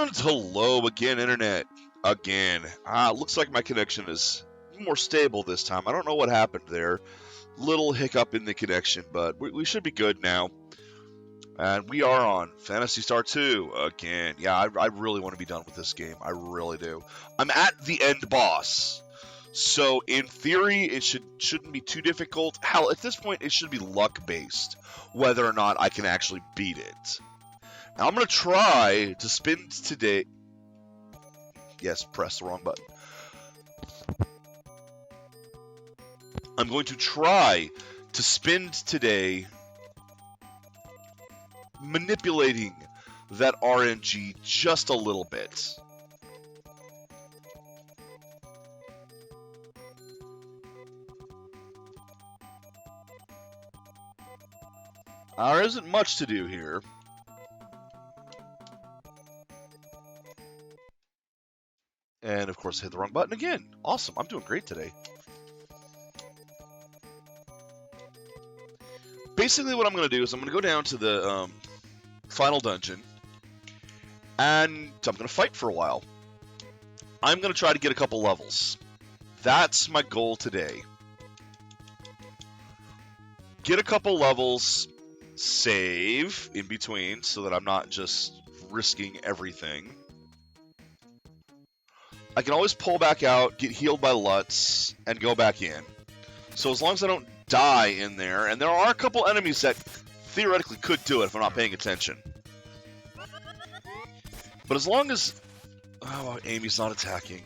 And hello again, Internet. Again. Looks like my connection is more stable this time. I don't know what happened there. Little hiccup in the connection, but we should be good now. And we are on Phantasy Star 2 again. Yeah, I really want to be done with this game. I really do. I'm at the end boss. So, in theory, it shouldn't be too difficult. Hell, at this point, it should be luck-based, whether or not I can actually beat it. Now, I'm going to try to spin today. Yes, press the wrong button. I'm going to try to spend today manipulating that RNG just a little bit. There isn't much to do here. And, of course, I hit the wrong button again. Awesome. I'm doing great today. Basically, what I'm going to do is I'm going to go down to the final dungeon, and I'm going to fight for a while. I'm going to try to get a couple levels. That's my goal today. Get a couple levels, save in between, so that I'm not just risking everything. I can always pull back out, get healed by Lutz, and go back in. So as long as I don't die in there, and there are a couple enemies that theoretically could do it if I'm not paying attention. But as long as... Oh, Amy's not attacking.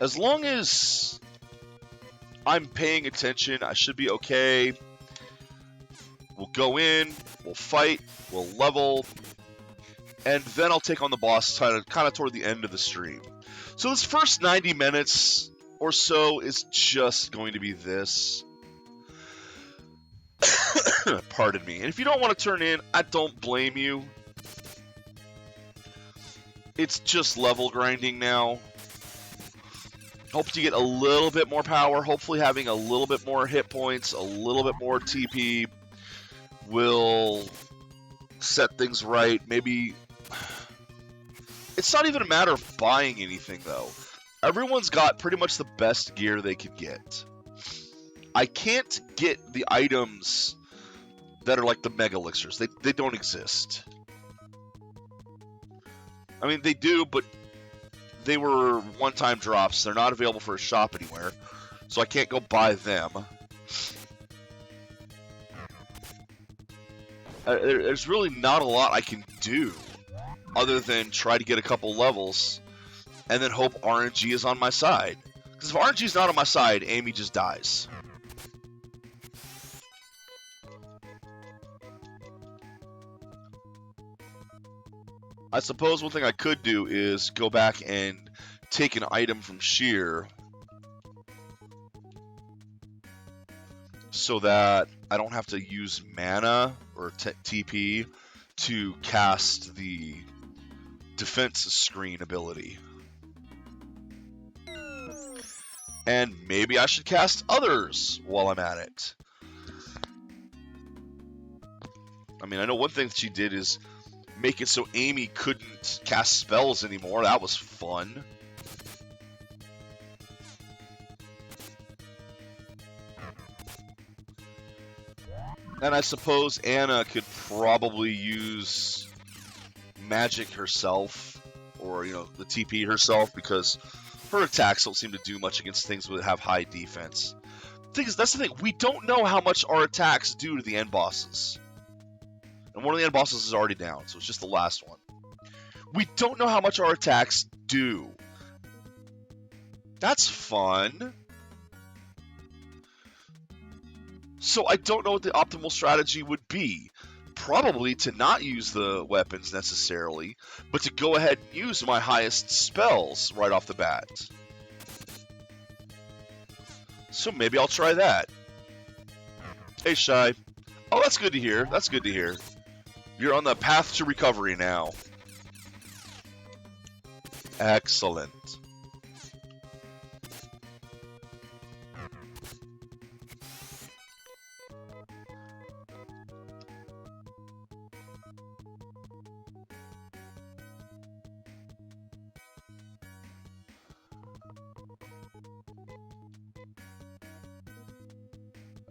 As long as I'm paying attention, I should be okay. We'll go in, we'll fight, we'll level, and then I'll take on the boss kind of toward the end of the stream. So this first 90 minutes or so is just going to be this. Pardon me. And if you don't want to turn in, I don't blame you. It's just level grinding now. Hope to get a little bit more power. Hopefully having a little bit more hit points, a little bit more TP will set things right. Maybe... It's not even a matter of buying anything, though. Everyone's got pretty much the best gear they can get. I can't get the items that are like the Mega Elixirs. They don't exist. I mean, they do, but they were one-time drops. They're not available for a shop anywhere, so I can't go buy them. There's really not a lot I can do other than try to get a couple levels and then hope RNG is on my side. Because if RNG is not on my side, Amy just dies. I suppose one thing I could do is go back and take an item from Sheer so that I don't have to use mana or TP to cast the defense screen ability. And maybe I should cast others while I'm at it. I mean, I know one thing that she did is make it so Amy couldn't cast spells anymore. That was fun. And I suppose Anna could probably use magic herself, or, the TP herself, because her attacks don't seem to do much against things that have high defense. The thing is, that's the thing. We don't know how much our attacks do to the end bosses. And one of the end bosses is already down, so it's just the last one. We don't know how much our attacks do. That's fun. So I don't know what the optimal strategy would be. Probably to not use the weapons necessarily, but to go ahead and use my highest spells right off the bat. So maybe I'll try that. Hey, Shy. Oh, that's good to hear. That's good to hear. You're on the path to recovery now. Excellent.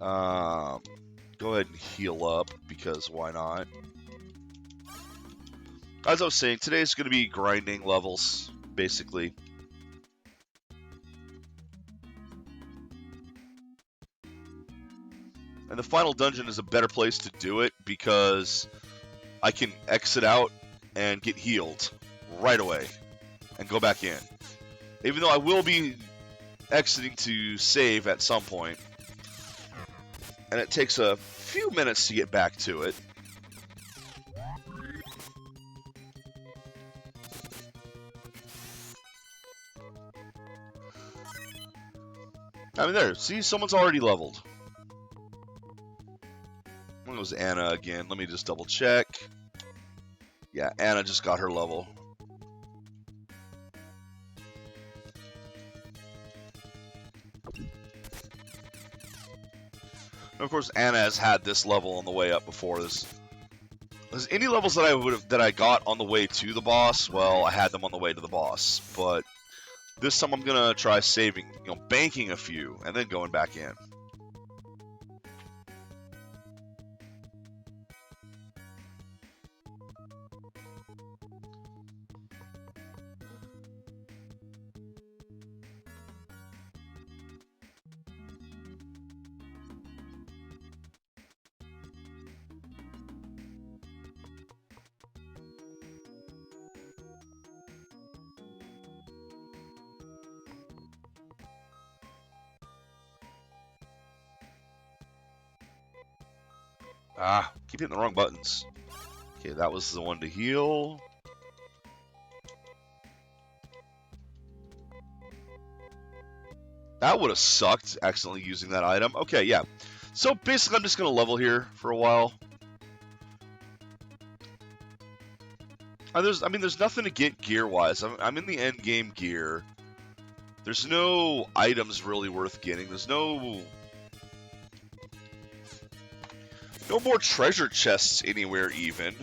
Go ahead and heal up, because why not? As I was saying, today's going to be grinding levels, basically. And the final dungeon is a better place to do it, because I can exit out and get healed right away and go back in. Even though I will be exiting to save at some point, and it takes a few minutes to get back to it. I mean, there, see, someone's already leveled. It was Anna again. Let me just double check. Yeah, Anna just got her level. And of course, Anna has had this level on the way up before. There's any levels that I got on the way to the boss. Well, I had them on the way to the boss, but this time I'm gonna try saving, banking a few and then going back in. Ah, keep hitting the wrong buttons. Okay, that was the one to heal. That would have sucked, accidentally using that item. Okay, yeah. So basically, I'm just going to level here for a while. There's nothing to get gear-wise. I'm in the end game gear. There's no items really worth getting. There's no more treasure chests anywhere, even.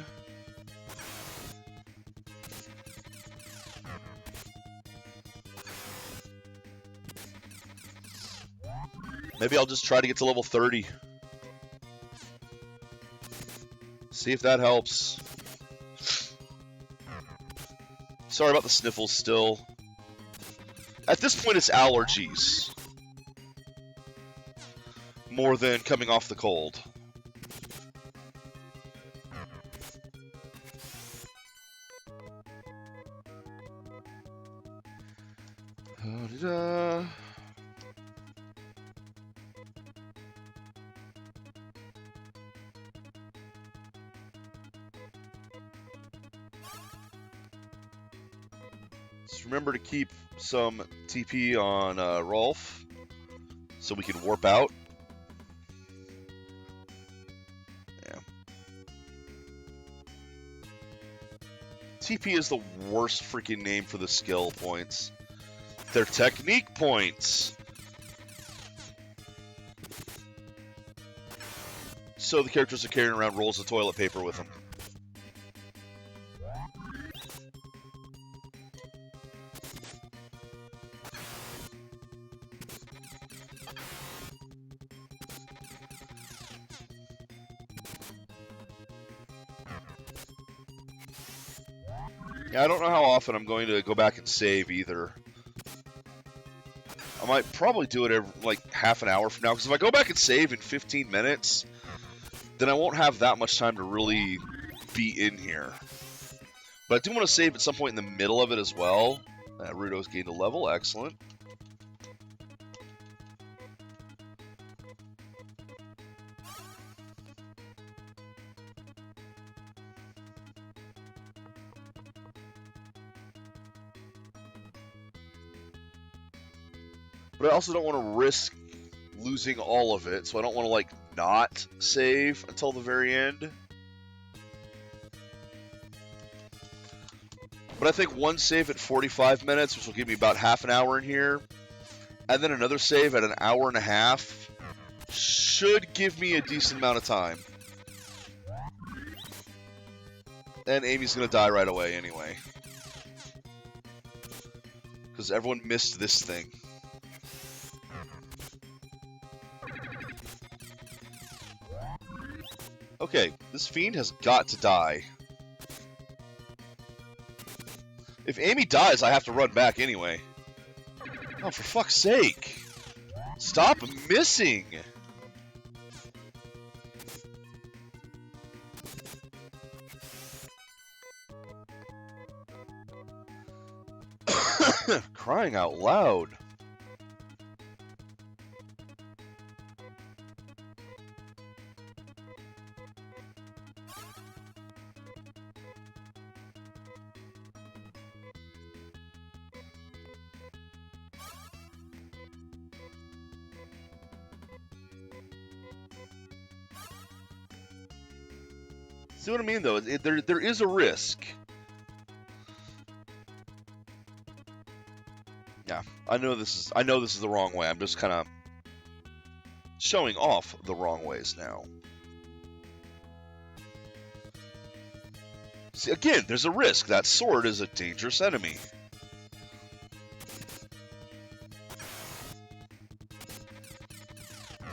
Maybe I'll just try to get to level 30. See if that helps. Sorry about the sniffles still. At this point, it's allergies. More than coming off the cold. Just remember to keep some TP on Rolf, so we can warp out. Yeah. TP is the worst freaking name for the skill points. They're technique points. So the characters are carrying around rolls of toilet paper with them. Yeah, I don't know how often I'm going to go back and save either. I might probably do it every, like half an hour from now, because if I go back and save in 15 minutes, then I won't have that much time to really be in here. But I do want to save at some point in the middle of it as well. Rudo's gained a level, excellent. But I also don't want to risk losing all of it, so I don't want to, like, not save until the very end. But I think one save at 45 minutes, which will give me about half an hour in here, and then another save at an hour and a half, should give me a decent amount of time. And Amy's going to die right away anyway. Because everyone missed this thing. Okay, this fiend has got to die. If Amy dies, I have to run back anyway. Oh, for fuck's sake. Stop missing! Crying out loud. See what I mean, though? There is a risk. Yeah, I know this is the wrong way. I'm just kind of showing off the wrong ways now. See, again, there's a risk. That sword is a dangerous enemy.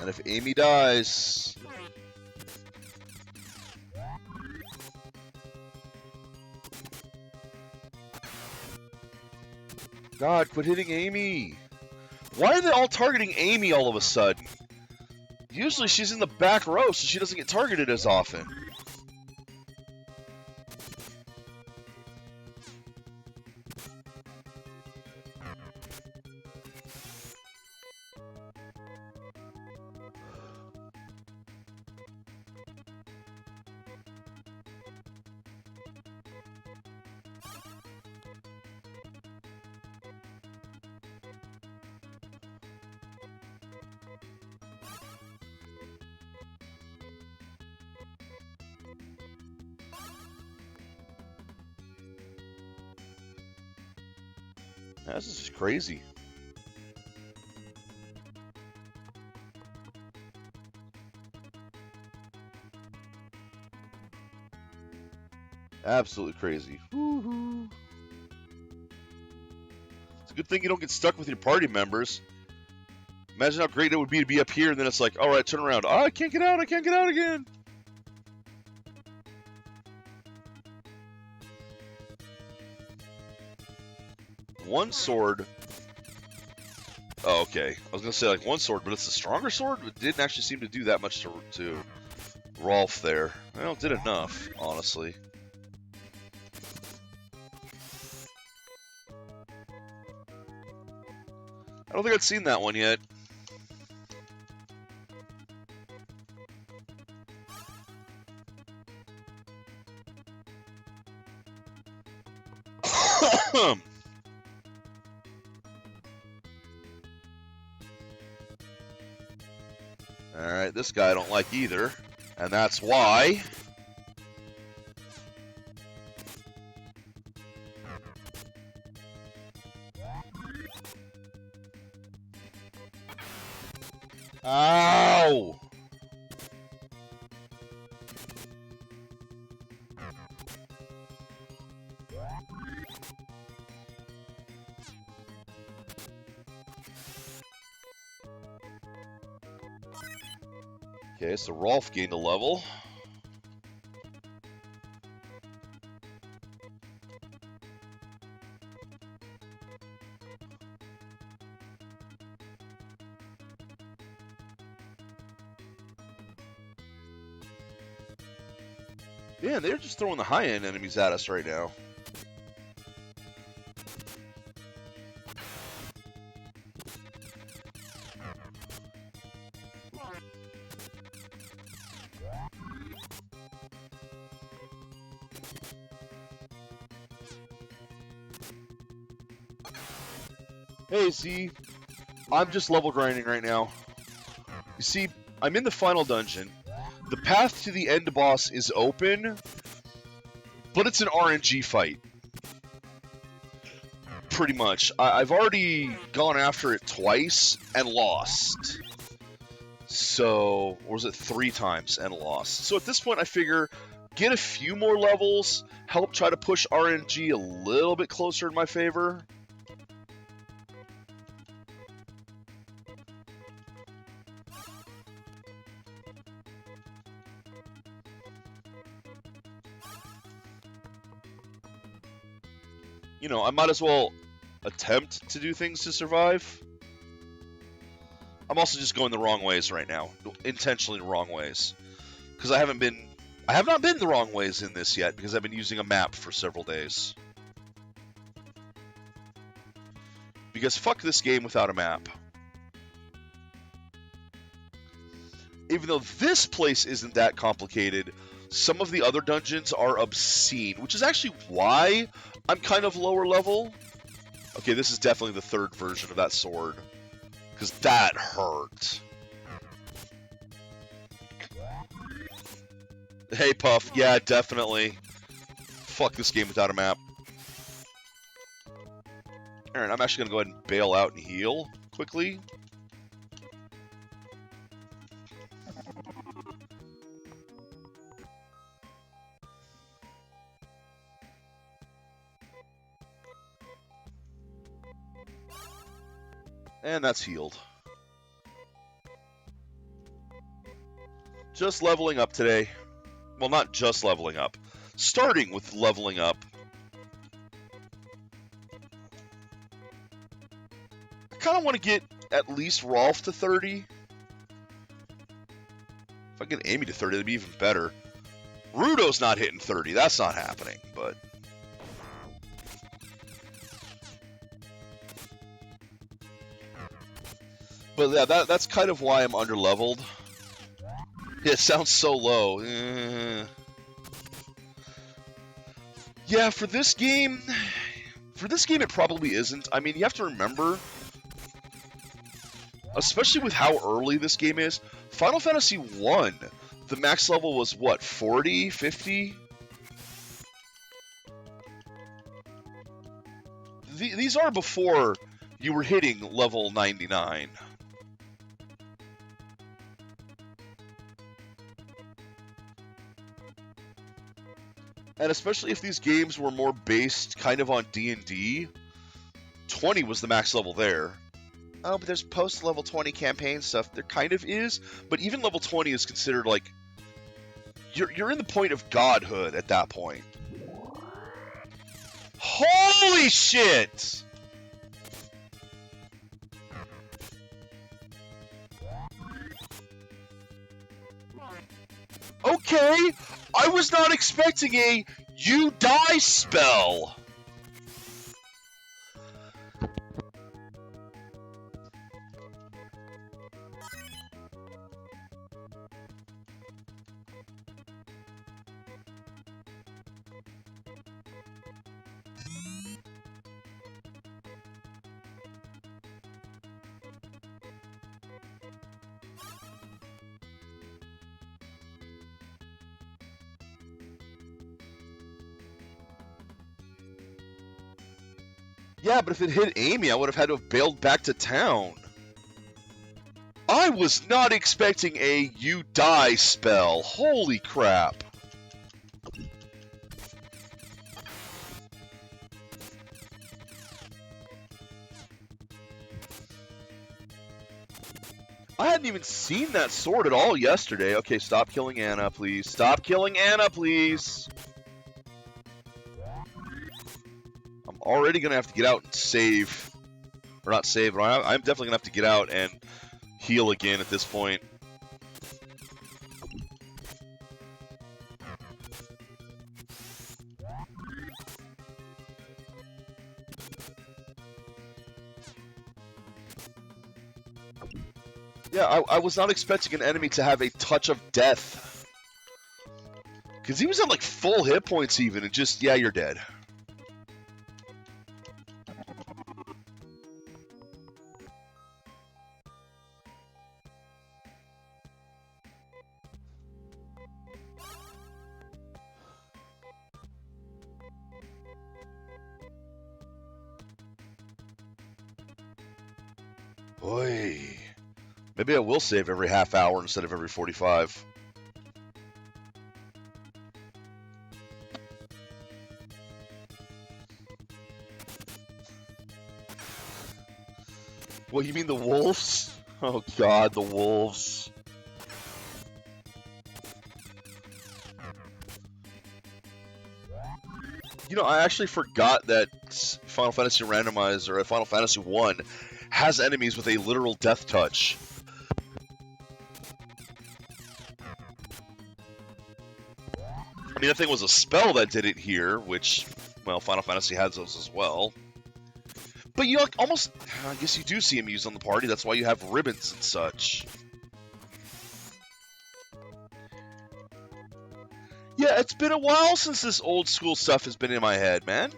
And if Amy dies... God, quit hitting Amy! Why are they all targeting Amy all of a sudden? Usually she's in the back row, so she doesn't get targeted as often. This is just crazy. Absolutely crazy. Woohoo! It's a good thing you don't get stuck with your party members. Imagine how great it would be to be up here and then it's like, alright, turn around. Oh, I can't get out again! One sword. Oh, okay. I was gonna say like one sword, but it's a stronger sword. It didn't actually seem to do that much to Rolf there. Well, it did enough, honestly. I don't think I'd seen that one yet. Alright, this guy I don't like either. And that's why. Ow! Okay, so Rolf gained a level. Yeah, they're just throwing the high-end enemies at us right now. Hey, Z, I'm just level grinding right now. You see, I'm in the final dungeon. The path to the end boss is open, but it's an RNG fight. Pretty much. I've already gone after it twice and lost. So, or was it 3 times and lost? So at this point I figure, get a few more levels, help try to push RNG a little bit closer in my favor. you know, I might as well attempt to do things to survive. I'm also just going the wrong ways right now. Intentionally the wrong ways. Because I have not been the wrong ways in this yet, because I've been using a map for several days. Because fuck this game without a map. Even though this place isn't that complicated, some of the other dungeons are obscene, which is actually why I'm kind of lower level. Okay, this is definitely the third version of that sword. Because that hurt. Hey, Puff. Yeah, definitely. Fuck this game without a map. Alright, I'm actually going to go ahead and bail out and heal quickly. And that's healed. Just leveling up today. Well, not just leveling up. Starting with leveling up. I kind of want to get at least Rolf to 30. If I get Amy to 30, that'd be even better. Rudo's not hitting 30. That's not happening, but... But yeah, that's kind of why I'm underleveled. Yeah, it sounds so low. Yeah, for this game it probably isn't. I mean, you have to remember, especially with how early this game is, Final Fantasy 1, the max level was what, 40, 50? These are before you were hitting level 99. And especially if these games were more based kind of on D&D, 20 was the max level there. Oh, but there's post-level 20 campaign stuff. There kind of is, but even level 20 is considered like... You're in the point of godhood at that point. Holy shit! Okay, I was not expecting a you die spell. Yeah, but if it hit Amy, I would have had to have bailed back to town. I was not expecting a you die spell. Holy crap. I hadn't even seen that sword at all yesterday. Okay, stop killing Anna, please. Stop killing Anna, please. I'm already going to have to get out and save. Or not save, but I'm definitely going to have to get out and heal again at this point. Yeah, I was not expecting an enemy to have a touch of death. Because he was at like full hit points even, and just, yeah, you're dead. Oy. Maybe I will save every half hour instead of every 45. What, you mean the wolves? Oh god, the wolves. You know, I actually forgot that Final Fantasy randomizer, Final Fantasy 1, has enemies with a literal death touch. I mean, that thing was a spell that did it here, which, well, Final Fantasy has those as well. But you almost, I guess you do see him used on the party, that's why you have ribbons and such. Yeah, it's been a while since this old school stuff has been in my head, man.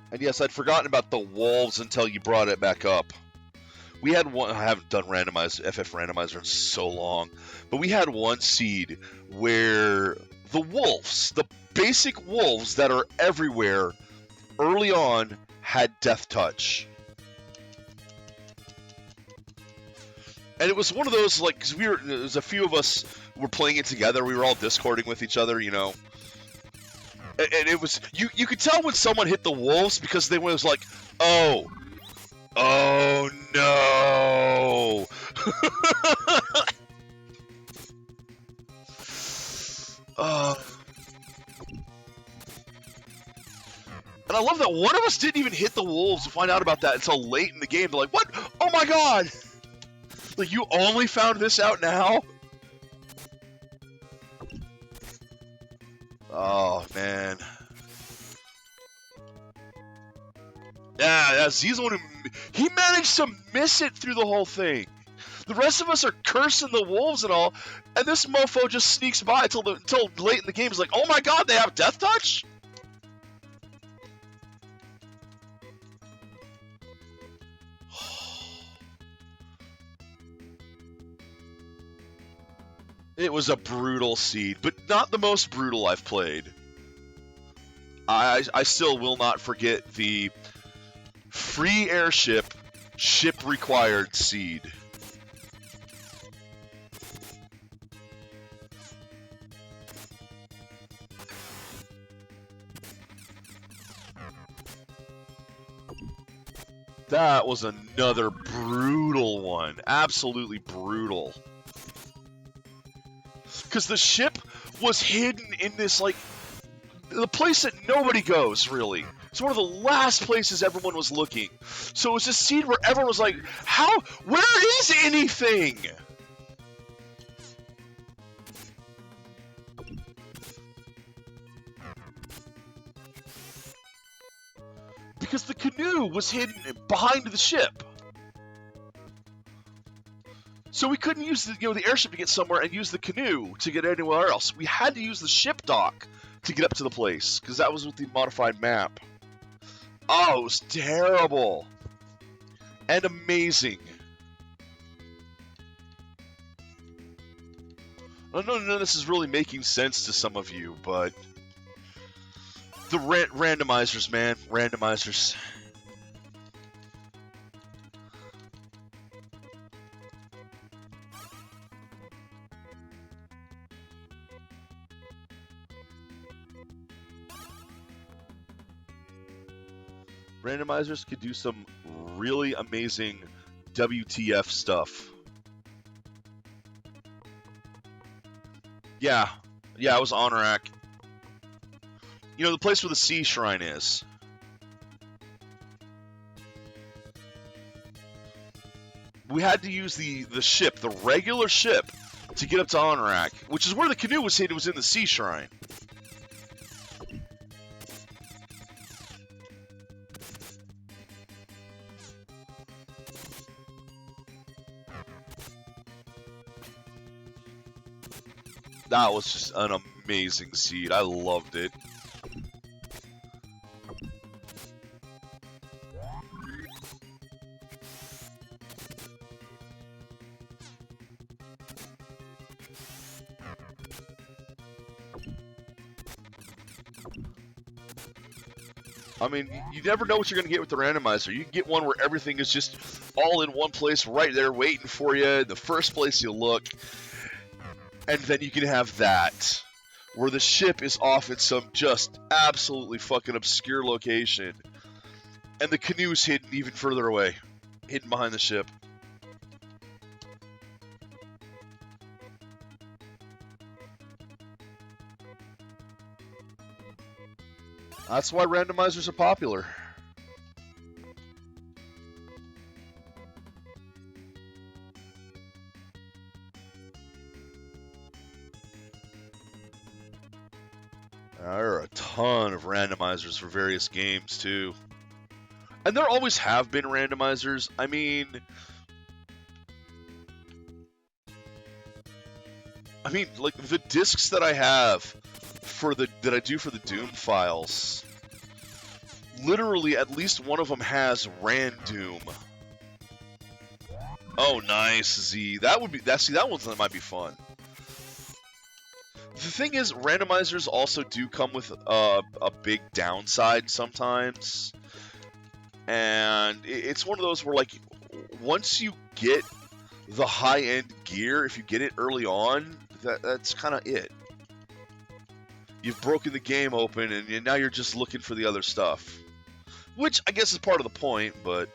And yes, I'd forgotten about the wolves until you brought it back up. We had one, I haven't done FF randomizer in so long, but we had one seed where the wolves, the basic wolves that are everywhere, early on had death touch. And it was one of those, like, because there was a few of us were playing it together, we were all discording with each other, you know. And it was, you could tell when someone hit the wolves because they was like, oh no. And I love that one of us didn't even hit the wolves to find out about that until late in the game. They're like, what? Oh my god! Like, you only found this out now? Oh, man. Yeah, Z's the one who... He managed to miss it through the whole thing. The rest of us are cursing the wolves and all, and this mofo just sneaks by until late in the game. He's like, oh my god, they have death touch? It was a brutal seed, but not the most brutal I've played. I still will not forget the free airship, ship required seed. That was another brutal one. Absolutely brutal. Because the ship was hidden in this, like, the place that nobody goes, really. It's one of the last places everyone was looking. So it was this scene where everyone was like, where is anything? Because the canoe was hidden behind the ship. So we couldn't use the airship to get somewhere and use the canoe to get anywhere else. We had to use the ship dock to get up to the place, because that was with the modified map. Oh, it was terrible. And amazing. I don't know if this is really making sense to some of you, but... The randomizers, man. Randomizers. Randomizers could do some really amazing WTF stuff. Yeah, it was Honorak. You know, the place where the sea shrine is. We had to use the ship, the regular ship, to get up to Honorak, which is where the canoe was hidden, was in the sea shrine. That was just an amazing seed. I loved it. I mean, you never know what you're going to get with the randomizer. You can get one where everything is just all in one place right there waiting for you in the first place you look. And then you can have that, where the ship is off in some just absolutely fucking obscure location. And the canoe's hidden even further away, hidden behind the ship. That's why randomizers are popular. There are a ton of randomizers for various games, too. And there always have been randomizers. I mean, like the discs that I have that I do for the Doom files, literally at least one of them has Doom. Oh, nice, Z. That one might be fun. The thing is, randomizers also do come with a big downside sometimes, and it's one of those where, like, once you get the high-end gear, if you get it early on, that's kind of it. You've broken the game open, and now you're just looking for the other stuff, which I guess is part of the point, but...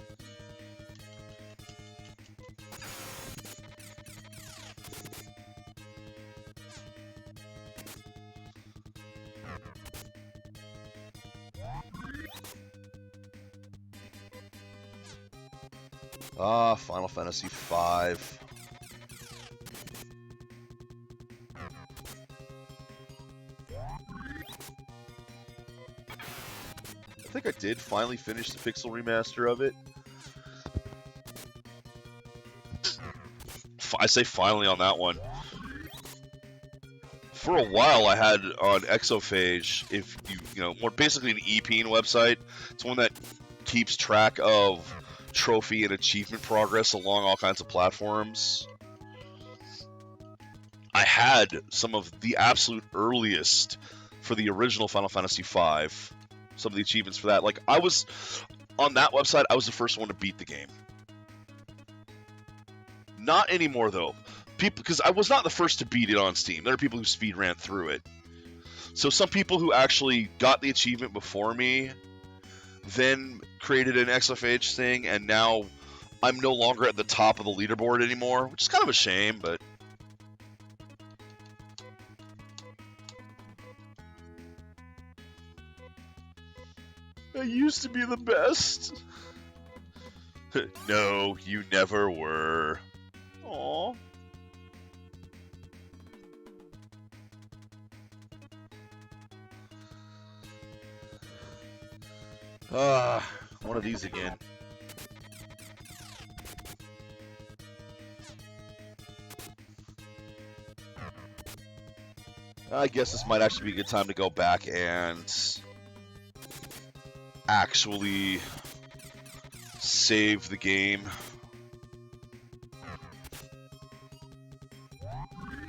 Final Fantasy V. I think I did finally finish the pixel remaster of it. I say finally on that one. For a while, I had on Exophage, if you know, more basically an EPing website. It's one that keeps track of trophy and achievement progress along all kinds of platforms. I had some of the absolute earliest for the original Final Fantasy V. Some of the achievements for that. Like, I was on that website, I was the first one to beat the game. Not anymore, though. Because I was not the first to beat it on Steam. There are people who speed ran through it. So some people who actually got the achievement before me then created an Exophage thing, and now I'm no longer at the top of the leaderboard anymore, which is kind of a shame, but... I used to be the best. No, you never were. Aww. One of these again. I guess this might actually be a good time to go back and actually save the game.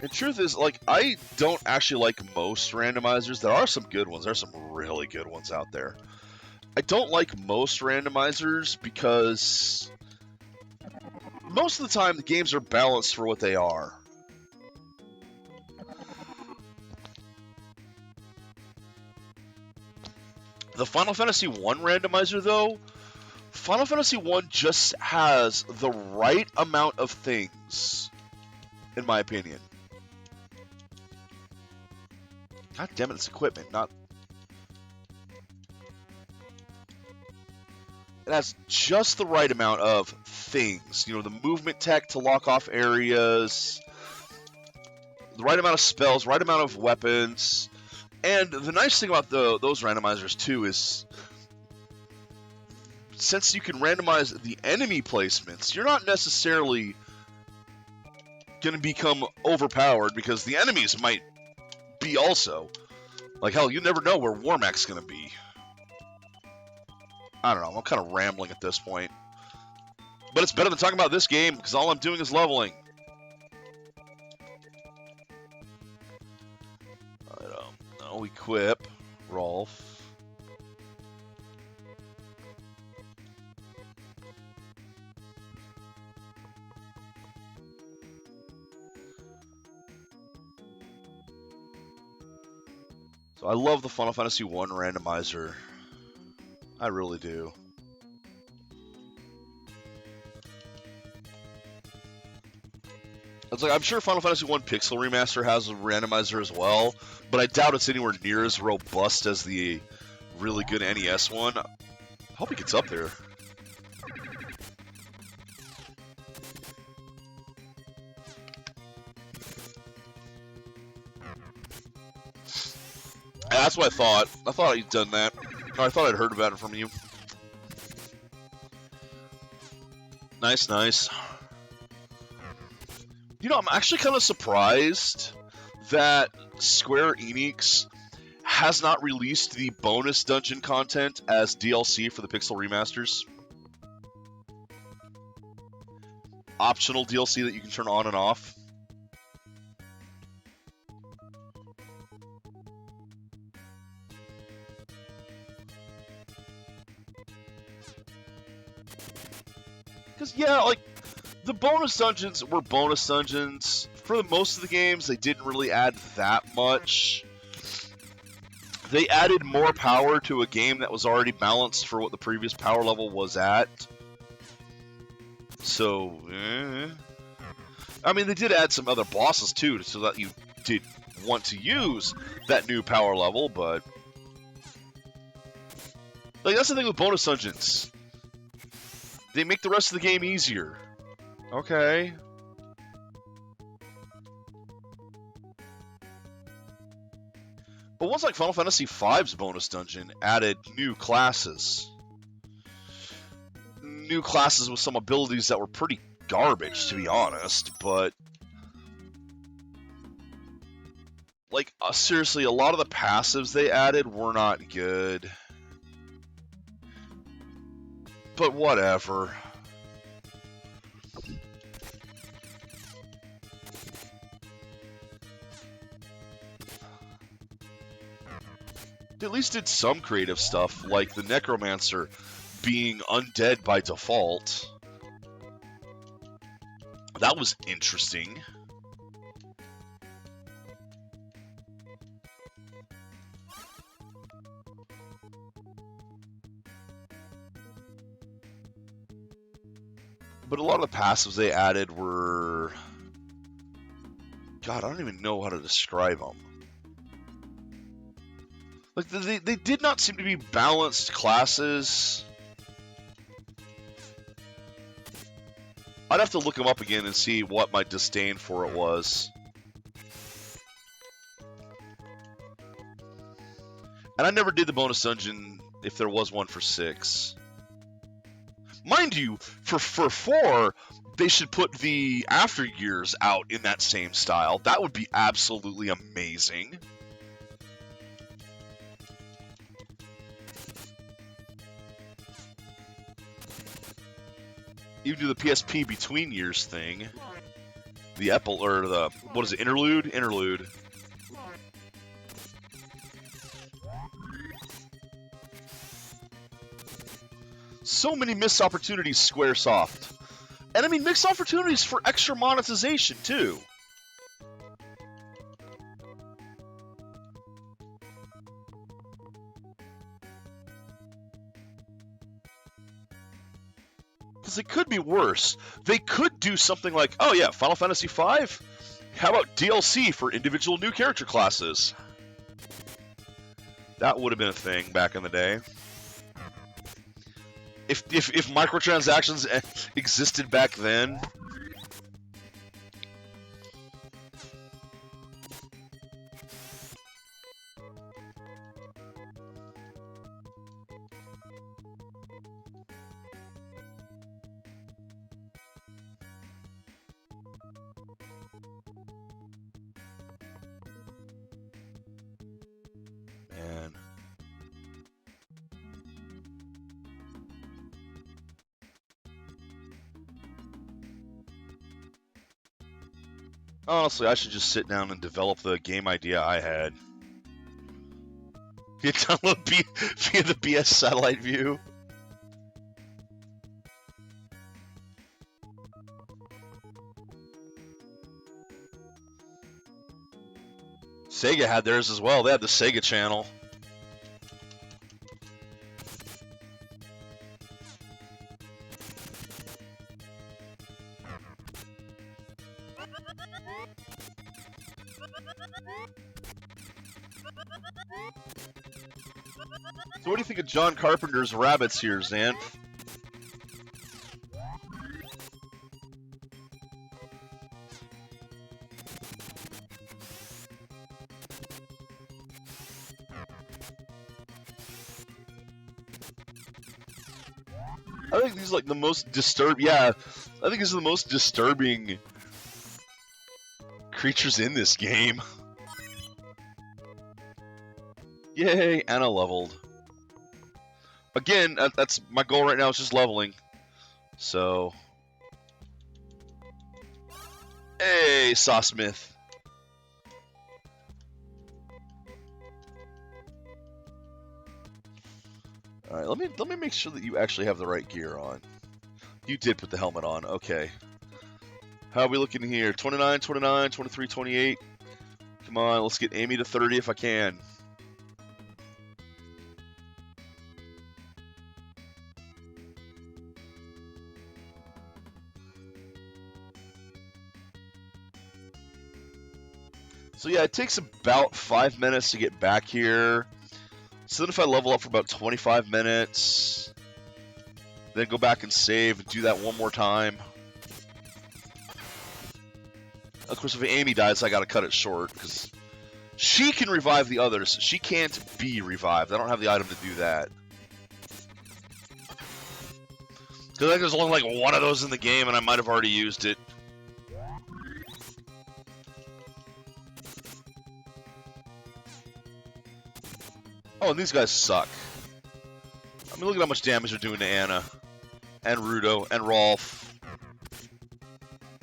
The truth is, like, I don't actually like most randomizers. There are some good ones. There are some really good ones out there. I don't like most randomizers because most of the time the games are balanced for what they are. The Final Fantasy I randomizer, though, Final Fantasy I just has the right amount of things, in my opinion. God damn it, it's equipment, not... It has just the right amount of things. You know, the movement tech to lock off areas, the right amount of spells, right amount of weapons. And the nice thing about those randomizers, too, is since you can randomize the enemy placements, you're not necessarily going to become overpowered because the enemies might be also. Like, hell, you never know where Warmack's going to be. I don't know, I'm kind of rambling at this point. But it's better than talking about this game, because all I'm doing is leveling. No, equip. Rolf. So I love the Final Fantasy I randomizer. I really do. It's like, I'm sure Final Fantasy I Pixel Remaster has a randomizer as well, but I doubt it's anywhere near as robust as the really good NES one. I hope he gets up there. That's what I thought. I thought he'd done that. Or I thought I'd heard about it from you. Nice, nice. You know, I'm actually kind of surprised that Square Enix has not released the bonus dungeon content as DLC for the Pixel remasters. Optional DLC that you can turn on and off. Because, yeah, like, the bonus dungeons were bonus dungeons. For the most of the games, they didn't really add that much. They added more power to a game that was already balanced for what the previous power level was at. So, I mean, they did add some other bosses, too, so that you did want to use that new power level, but... Like, that's the thing with bonus dungeons. They make the rest of the game easier. Okay. But ones like Final Fantasy V's bonus dungeon added new classes. New classes with some abilities that were pretty garbage, to be honest, but... Like, seriously, a lot of the passives they added were not good. But whatever. They at least did some creative stuff, like the Necromancer being undead by default. That was interesting. But a lot of the passives they added were... God, I don't even know how to describe them. Like, they did not seem to be balanced classes. I'd have to look them up again and see what my disdain for it was. And I never did the bonus dungeon if there was one for 6. Mind you, for 4, they should put the After Years out in that same style. That would be absolutely amazing. Even do the PSP Between Years thing. The or the, what is it, Interlude? Interlude. So many missed opportunities, Squaresoft. And I mean, missed opportunities for extra monetization, too. Because it could be worse. They could do something like, oh yeah, Final Fantasy V? How about DLC for individual new character classes? That would have been a thing back in the day. If microtransactions existed back then. Man. Honestly, I should just sit down and develop the game idea I had. You download via the BS satellite view. Sega had theirs as well. They had the Sega channel. So what do you think of John Carpenter's rabbits here, Xanth? I think these are like the most disturbing. Yeah, I think these are the most disturbing creatures in this game. Yay, Anna leveled. Again, that's my goal right now. Is just leveling. So, hey, Sawsmith. All right, let me make sure that you actually have the right gear on. You did put the helmet on. Okay. How are we looking here? 29, 29, 23, 28. Come on, let's get Amy to 30 if I can. So yeah, it takes about 5 minutes to get back here. So then if I level up for about 25 minutes, then go back and save and do that one more time. Of course, if Amy dies, I gotta cut it short, because she can revive the others. She can't be revived. I don't have the item to do that. Because I think there's only like one of those in the game, and I might have already used it. Oh, and these guys suck. I mean, look at how much damage they're doing to Anna, and Rudo, and Rolf,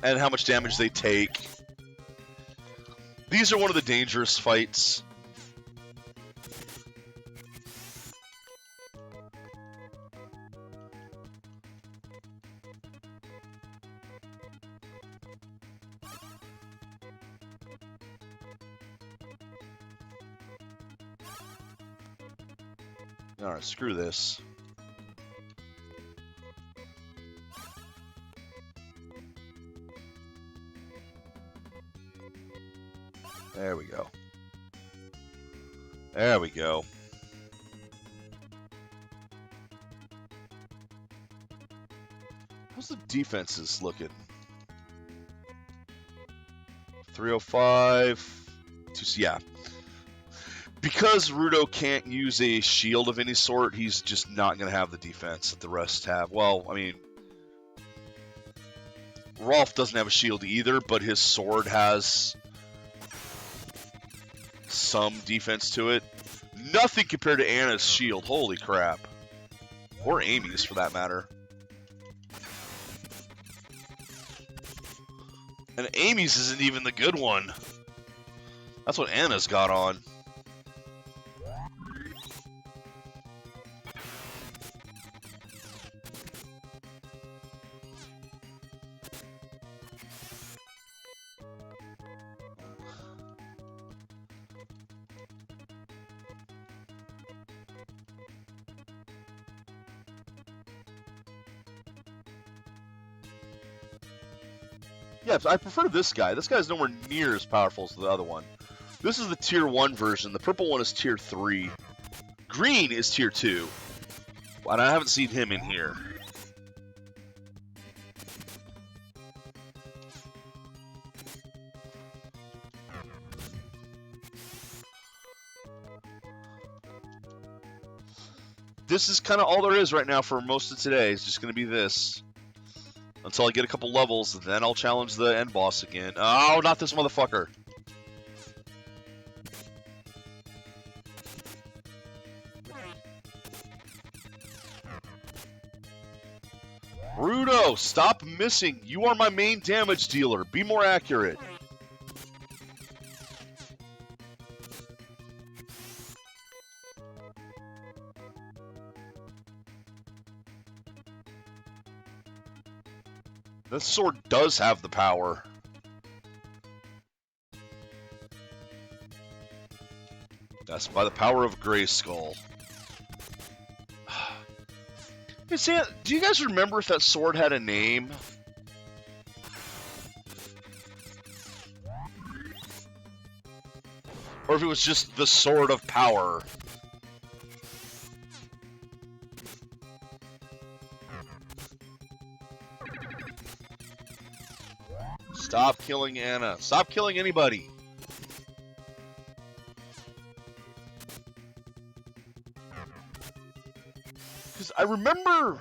and how much damage they take. These are one of the dangerous fights. Alright, screw this. There we go. There we go. How's the defenses looking? 305. Yeah. Because Rudo can't use a shield of any sort, he's just not going to have the defense that the rest have. Well, I mean, Rolf doesn't have a shield either, but his sword has some defense to it. Nothing compared to Anna's shield. Holy crap. Or Amy's, for that matter. And Amy's isn't even the good one. That's what Anna's got on. Yeah, I prefer this guy. This guy's nowhere near as powerful as the other one. This is the tier 1 version. The purple one is tier 3. Green is tier 2. And I haven't seen him in here. This is kind of all there is right now for most of today. It's just going to be this. Until I get a couple levels, then I'll challenge the end boss again. Oh, not this motherfucker. Rudo, stop missing. You are my main damage dealer. Be more accurate. This sword does have the power. That's by the power of Grayskull. Hey, Sam, do you guys remember if that sword had a name? Or if it was just the Sword of Power? Stop killing Anna. Stop killing anybody. Because I remember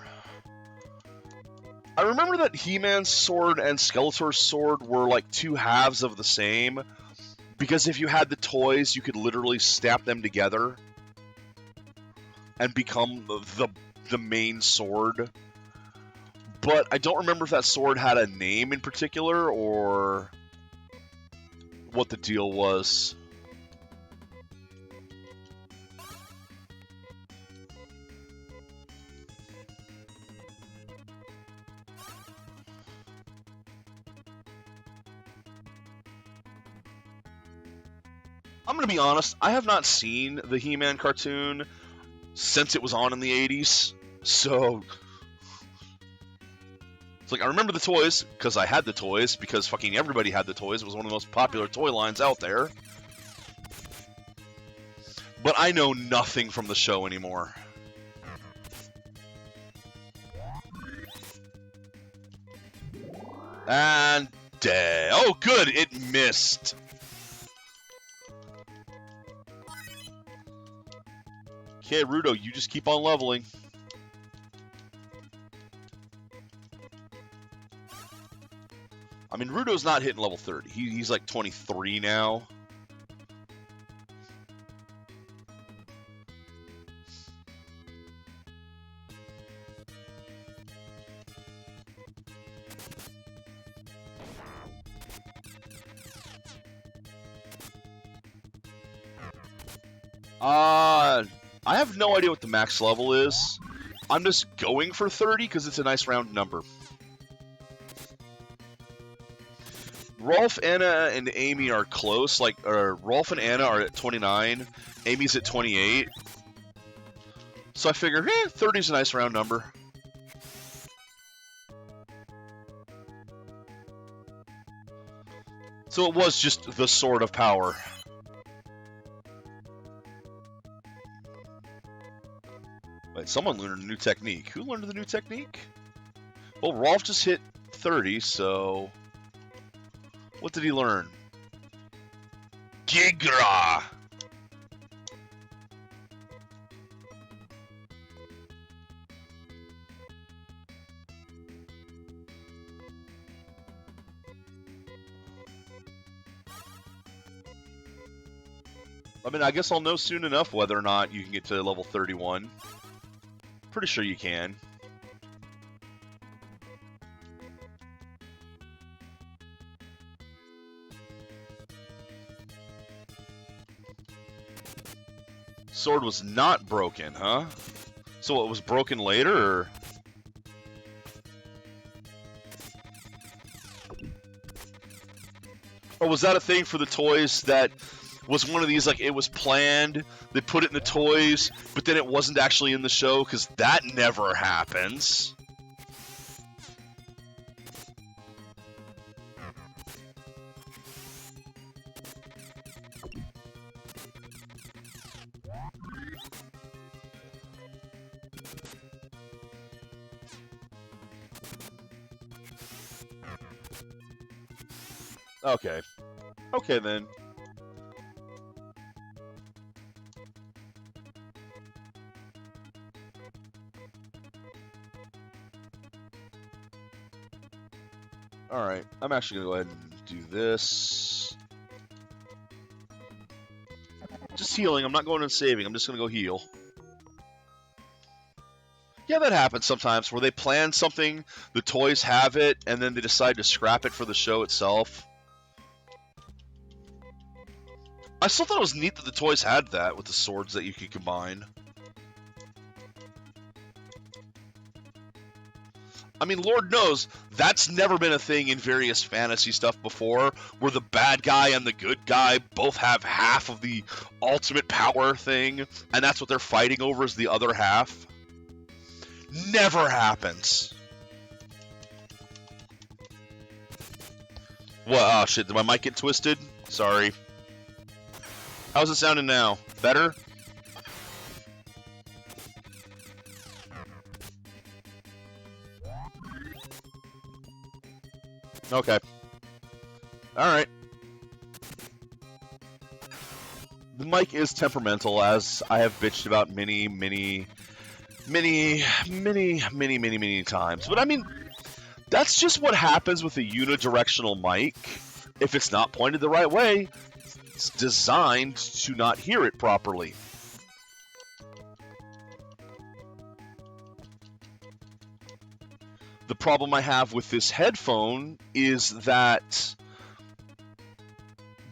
that He-Man's sword and Skeletor's sword were like two halves of the same. Because if you had the toys, you could literally snap them together and become the main sword. But I don't remember if that sword had a name in particular or what the deal was. I'm going to be honest, I have not seen the He-Man cartoon since it was on in the 80s, so it's like I remember the toys because I had the toys because fucking everybody had the toys. It was one of the most popular toy lines out there. But I know nothing from the show anymore. And dead. Oh, good, it missed. Okay, Rudo, you just keep on leveling. I mean, Rudo's not hitting level 30. He's like 23 now. I have no idea what the max level is. I'm just going for 30 because it's a nice round number. Rolf, Anna, and Amy are close. Like, Rolf and Anna are at 29. Amy's at 28. So I figure, 30 is a nice round number. So it was just the Sword of Power. Wait, someone learned a new technique. Who learned the new technique? Well, Rolf just hit 30, so... What did he learn? Gigra! I mean, I guess I'll know soon enough whether or not you can get to level 31. Pretty sure you can. Sword was not broken, huh? So it was broken later, or? Or was that a thing for the toys that was one of these, like, it was planned, they put it in the toys, but then it wasn't actually in the show? Because that never happens. Okay. Okay, then. Alright, I'm actually going to go ahead and do this. Just healing, I'm not going and saving, I'm just going to go heal. Yeah, that happens sometimes, where they plan something, the toys have it, and then they decide to scrap it for the show itself. I still thought it was neat that the toys had that, with the swords that you could combine. I mean, Lord knows, that's never been a thing in various fantasy stuff before, where the bad guy and the good guy both have half of the ultimate power thing, and that's what they're fighting over is the other half. Never happens. What? Oh, shit, did my mic get twisted? Sorry. How's it sounding now? Better? Okay. Alright. The mic is temperamental, as I have bitched about many times. But I mean, that's just what happens with a unidirectional mic. If it's not pointed the right way, it's designed to not hear it properly. The problem I have with this headphone is that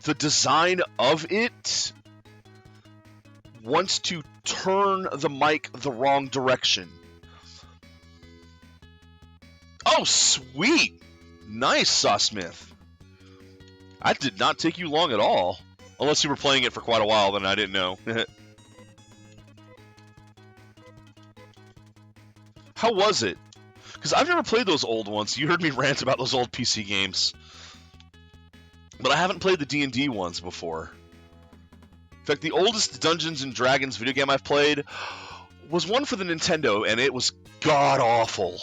the design of it wants to turn the mic the wrong direction. Oh, sweet! Nice, Sawsmith. That did not take you long at all. Unless you were playing it for quite a while, then I didn't know. How was it? Because I've never played those old ones. You heard me rant about those old PC games. But I haven't played the D&D ones before. In fact, the oldest Dungeons & Dragons video game I've played was one for the Nintendo, and it was god-awful.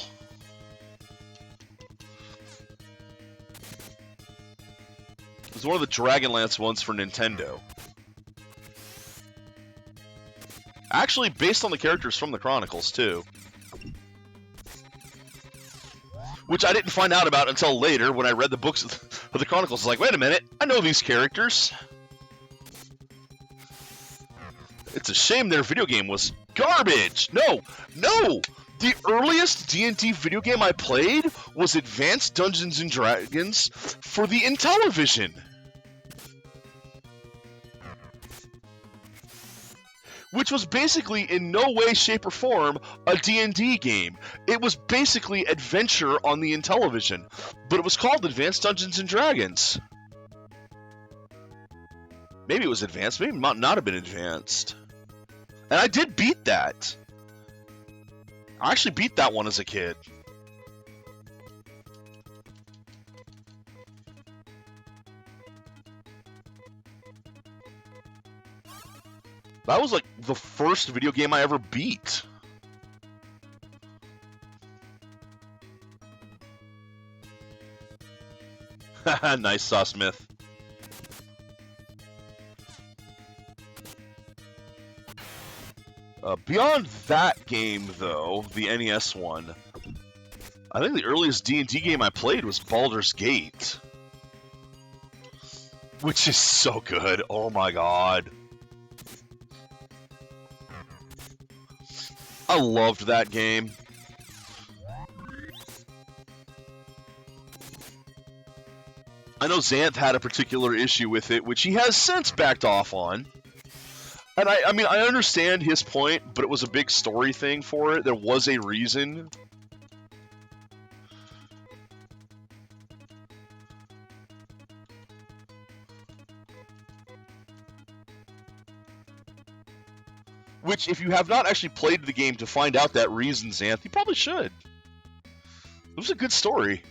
It was one of the Dragonlance ones for Nintendo. Actually, based on the characters from the Chronicles, too. Which I didn't find out about until later when I read the books of the Chronicles. I was like, wait a minute, I know these characters. It's a shame their video game was garbage. No! The earliest D&D video game I played was Advanced Dungeons & Dragons for the Intellivision. Which was basically in no way, shape, or form a D&D game. It was basically adventure on the Intellivision, but it was called Advanced Dungeons & Dragons. Maybe it was advanced, maybe it might not have been advanced. And I did beat that. I actually beat that one as a kid. That was like the first video game I ever beat. Haha, nice, Sawsmith. Beyond that game, though, the NES one, I think the earliest D&D game I played was Baldur's Gate. Which is so good. Oh my god. I loved that game. I know Xanth had a particular issue with it, which he has since backed off on. And I mean, I understand his point, but it was a big story thing for it. There was a reason. Which, if you have not actually played the game to find out that reason, Xanth, you probably should. It was a good story.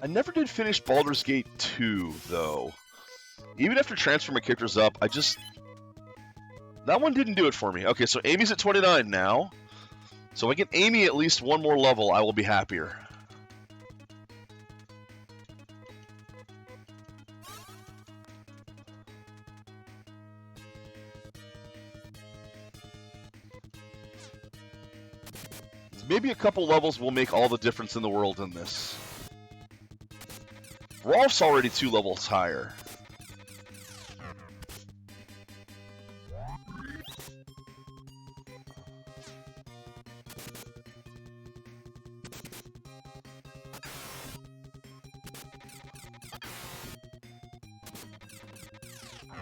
I never did finish Baldur's Gate 2, though. Even after transferring my characters up, that one didn't do it for me. Okay, so Amy's at 29 now. So if I get Amy at least one more level, I will be happier. Maybe a couple levels will make all the difference in the world in this. Rolf's already 2 levels higher.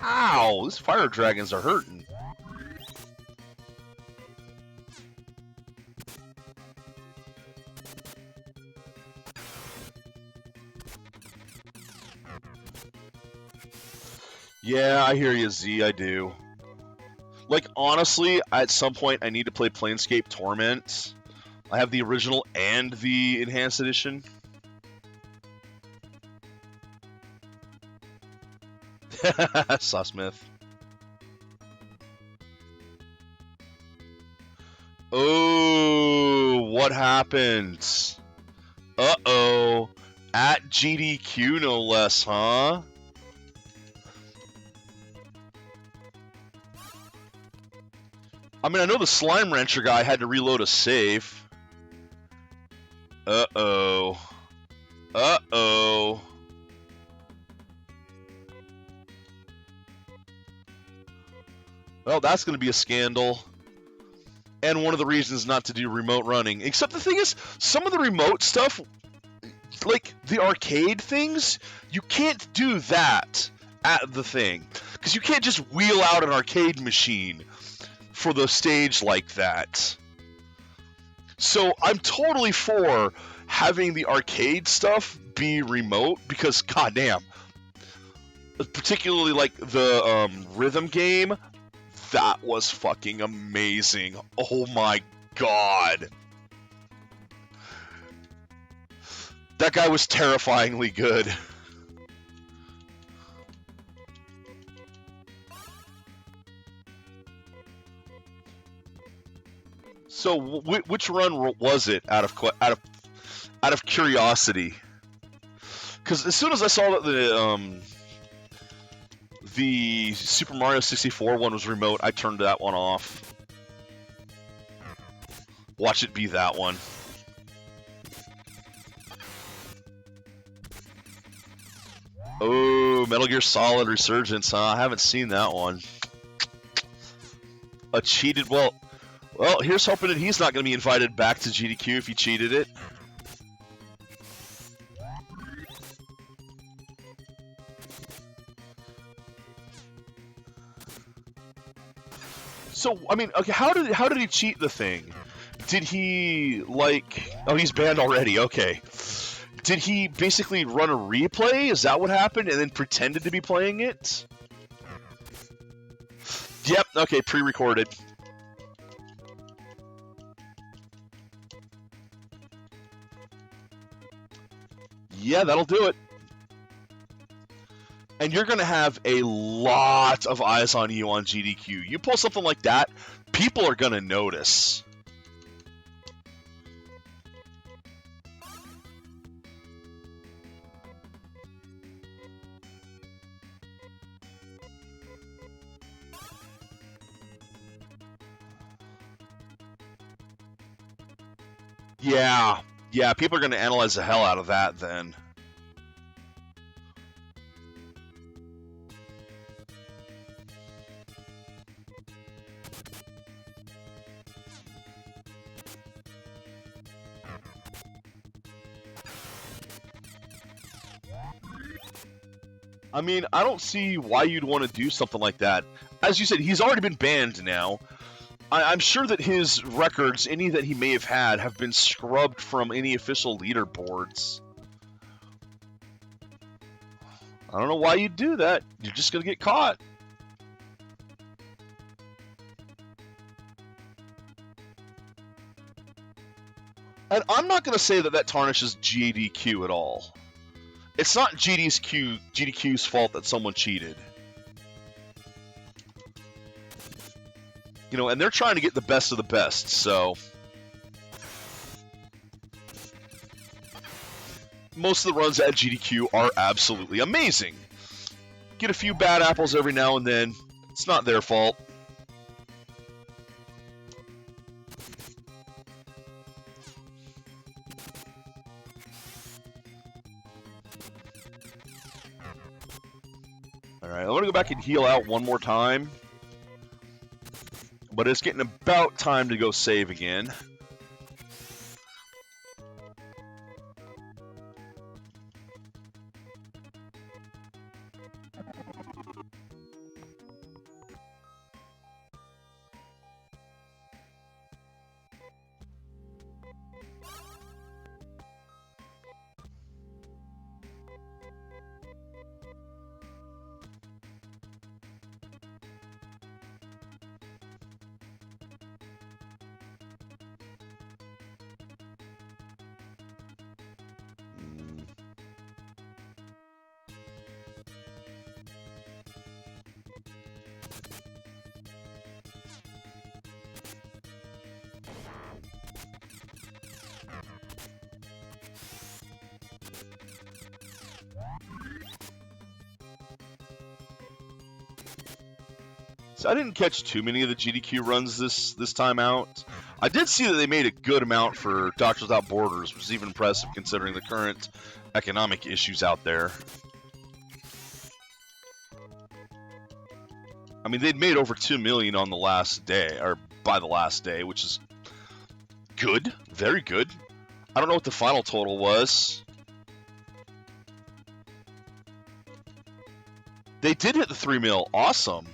Ow! These fire dragons are hurting. Yeah, I hear you, Z, I do. Like, honestly, at some point I need to play Planescape Torment. I have the original and the enhanced edition. Sawsmith. Oh, what happened? Uh-oh. At GDQ, no less, huh? I mean, I know the Slime Rancher guy had to reload a save. Uh-oh. Uh-oh. Well, that's going to be a scandal. And one of the reasons not to do remote running. Except the thing is, some of the remote stuff, like the arcade things, you can't do that at the thing. Because you can't just wheel out an arcade machine for the stage like that. So I'm totally for having the arcade stuff be remote because, goddamn, particularly like the rhythm game, that was fucking amazing. Oh my god. That guy was terrifyingly good. So, which run was it? Out of curiosity, because as soon as I saw that the Super Mario 64 one was remote, I turned that one off. Watch it be that one. Oh, Metal Gear Solid Resurgence, huh? I haven't seen that one. A cheated, well, here's hoping that he's not going to be invited back to GDQ if he cheated it. So, I mean, okay, how did he cheat the thing? Did he, like... Oh, he's banned already, okay. Did he basically run a replay? Is that what happened? And then pretended to be playing it? Yep, okay, pre-recorded. Yeah, that'll do it. And you're going to have a lot of eyes on you on GDQ. You pull something like that, people are going to notice. Yeah, people are going to analyze the hell out of that then. I mean, I don't see why you'd want to do something like that. As you said, he's already been banned now. I'm sure that his records, any that he may have had, have been scrubbed from any official leaderboards. I don't know why you'd do that. You're just going to get caught. And I'm not going to say that that tarnishes GDQ at all. It's not GDQ's fault that someone cheated. You know, and they're trying to get the best of the best, so... Most of the runs at GDQ are absolutely amazing. Get a few bad apples every now and then. It's not their fault. Alright, I'm going to go back and heal out one more time. But it's getting about time to go save again. So I didn't catch too many of the GDQ runs this time out. I did see that they made a good amount for Doctors Without Borders, which is even impressive considering the current economic issues out there. I mean, they'd made over 2 million on the last day, or by the last day, which is good, very good. I don't know what the final total was. They did hit the 3 mil, awesome.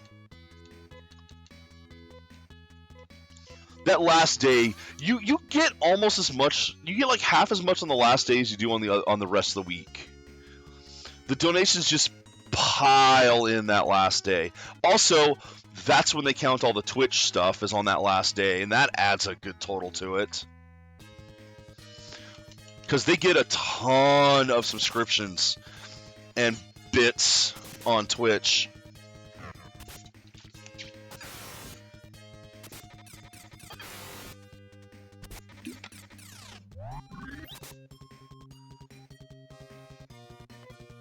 That last day, you get almost as much. You get like half as much on the last day as you do on the rest of the week. The donations just pile in that last day. Also, that's when they count all the Twitch stuff is on that last day, and that adds a good total to it. Because they get a ton of subscriptions and bits on Twitch.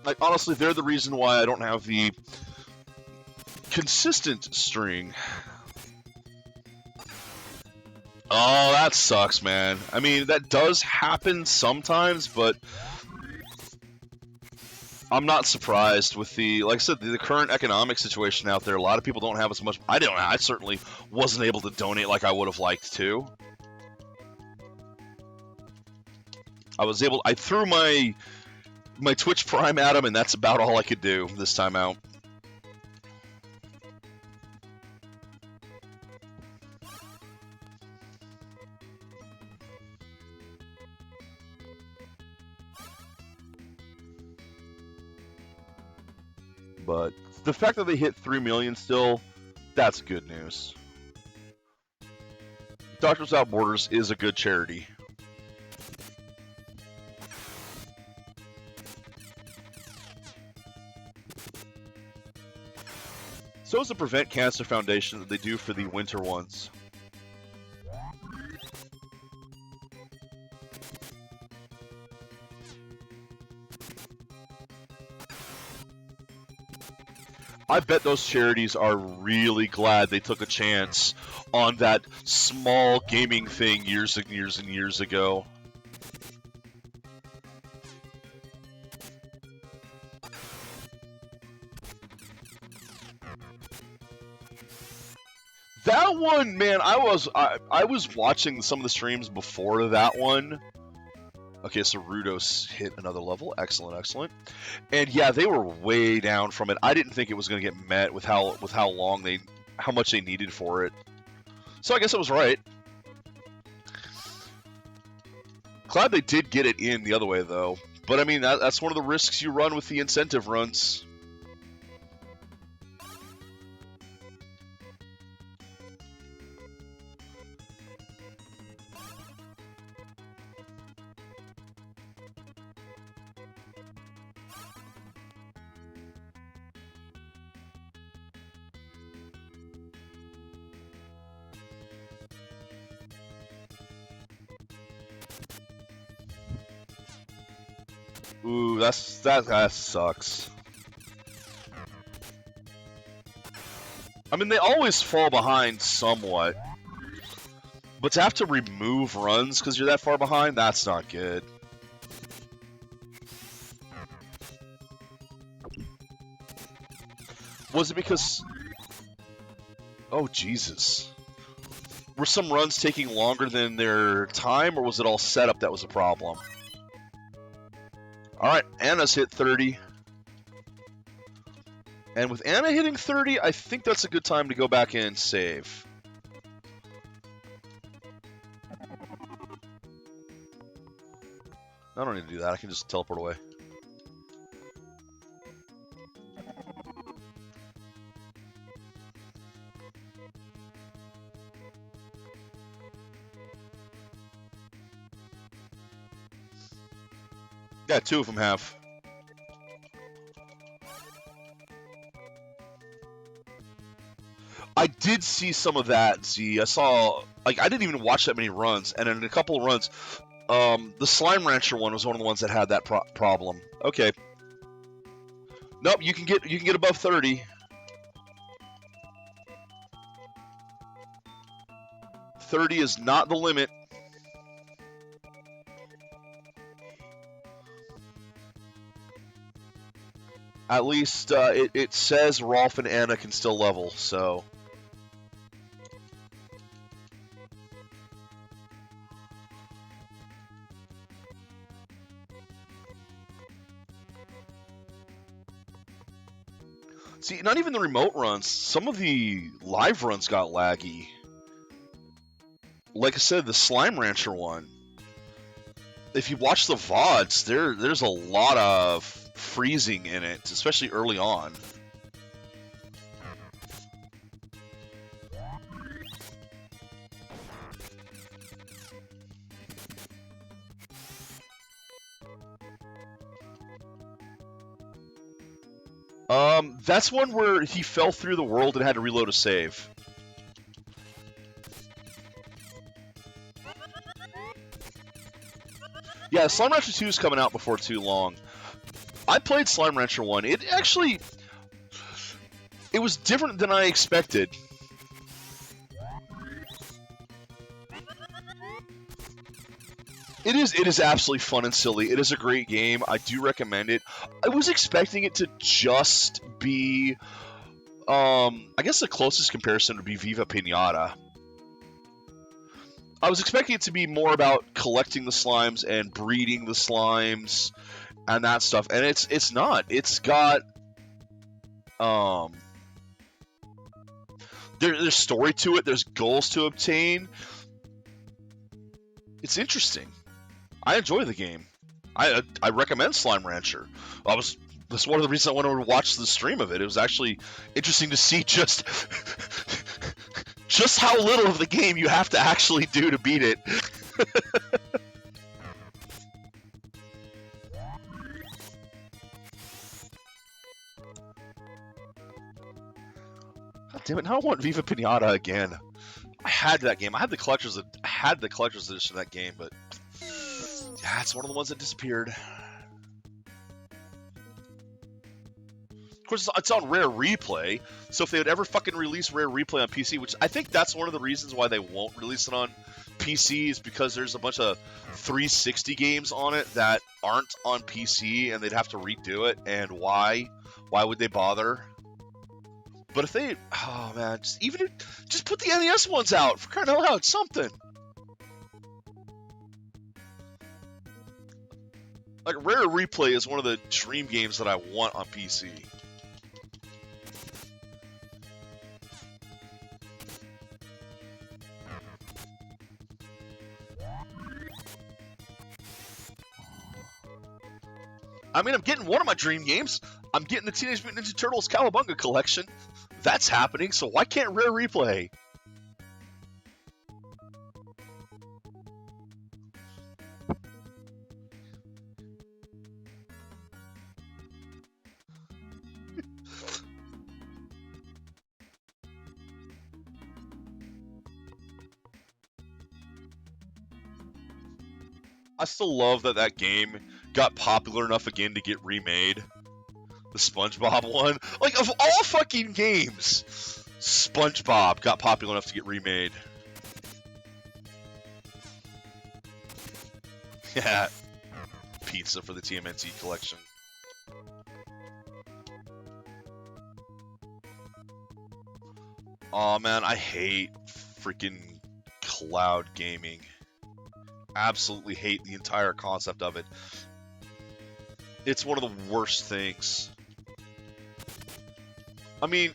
Like, honestly, they're the reason why I don't have the consistent string. Oh, that sucks, man. I mean, that does happen sometimes, but I'm not surprised with the, like I said, the current economic situation out there. A lot of people don't have as much. I certainly wasn't able to donate like I would have liked to. I threw my Twitch Prime at him, and that's about all I could do this time out. But the fact that they hit 3 million still, that's good news. Doctors Without Borders is a good charity. So is the Prevent Cancer Foundation that they do for the winter ones. I bet those charities are really glad they took a chance on that small gaming thing years and years and years ago. That one, man, I was watching some of the streams before that one. Okay, so Rudos hit another level. Excellent, excellent. And yeah, they were way down from it. I didn't think it was going to get met with how much they needed for it. So I guess I was right. Glad they did get it in the other way though. But I mean, that's one of the risks you run with the incentive runs. Ooh, that sucks. I mean, they always fall behind somewhat. But to have to remove runs because you're that far behind, that's not good. Was it because... Oh, Jesus. Were some runs taking longer than their time, or was it all setup that was a problem? Alright, Anna's hit 30. And with Anna hitting 30, I think that's a good time to go back in and save. I don't need to do that, I can just teleport away. Yeah, two of them have. I did see some of that, Z. I saw, like, I didn't even watch that many runs, and in a couple of runs, the Slime Rancher one was one of the ones that had that problem. Okay. Nope, you can get above 30. 30 is not the limit. At least it says Rolf and Anna can still level, so... See, not even the remote runs. Some of the live runs got laggy. Like I said, the Slime Rancher one. If you watch the VODs, there's a lot of freezing in it, especially early on. That's one where he fell through the world and had to reload a save. Yeah, Slime Rancher 2 is coming out before too long. I played Slime Rancher 1. It was different than I expected. It is absolutely fun and silly. It is a great game. I do recommend it. I was expecting it to just be, I guess the closest comparison would be Viva Pinata. I was expecting it to be more about collecting the slimes and breeding the slimes and that stuff, and it's not. It's got, there's story to it. There's goals to obtain. It's interesting. I enjoy the game. I recommend Slime Rancher. That's one of the reasons I wanted to watch the stream of it. It was actually interesting to see just how little of the game you have to actually do to beat it. God damn it! Now I want Viva Pinata again. I had that game. I had the collector's edition of that game, but yeah, it's one of the ones that disappeared. Of course, it's on Rare Replay, so if they would ever fucking release Rare Replay on PC, which I think that's one of the reasons why they won't release it on PC, is because there's a bunch of 360 games on it that aren't on PC, and they'd have to redo it, and why? Why would they bother? But if they... Oh, man, just put the NES ones out, for crying out loud, something! Like, Rare Replay is one of the dream games that I want on PC. I mean, I'm getting one of my dream games. I'm getting the Teenage Mutant Ninja Turtles Cowabunga collection. That's happening, so why can't Rare Replay? I still love that game got popular enough again to get remade. The SpongeBob one. Like, of all fucking games, SpongeBob got popular enough to get remade. Yeah. Pizza for the TMNT collection. Aw, man, I hate freaking cloud gaming. Absolutely hate the entire concept of it. It's one of the worst things. I mean,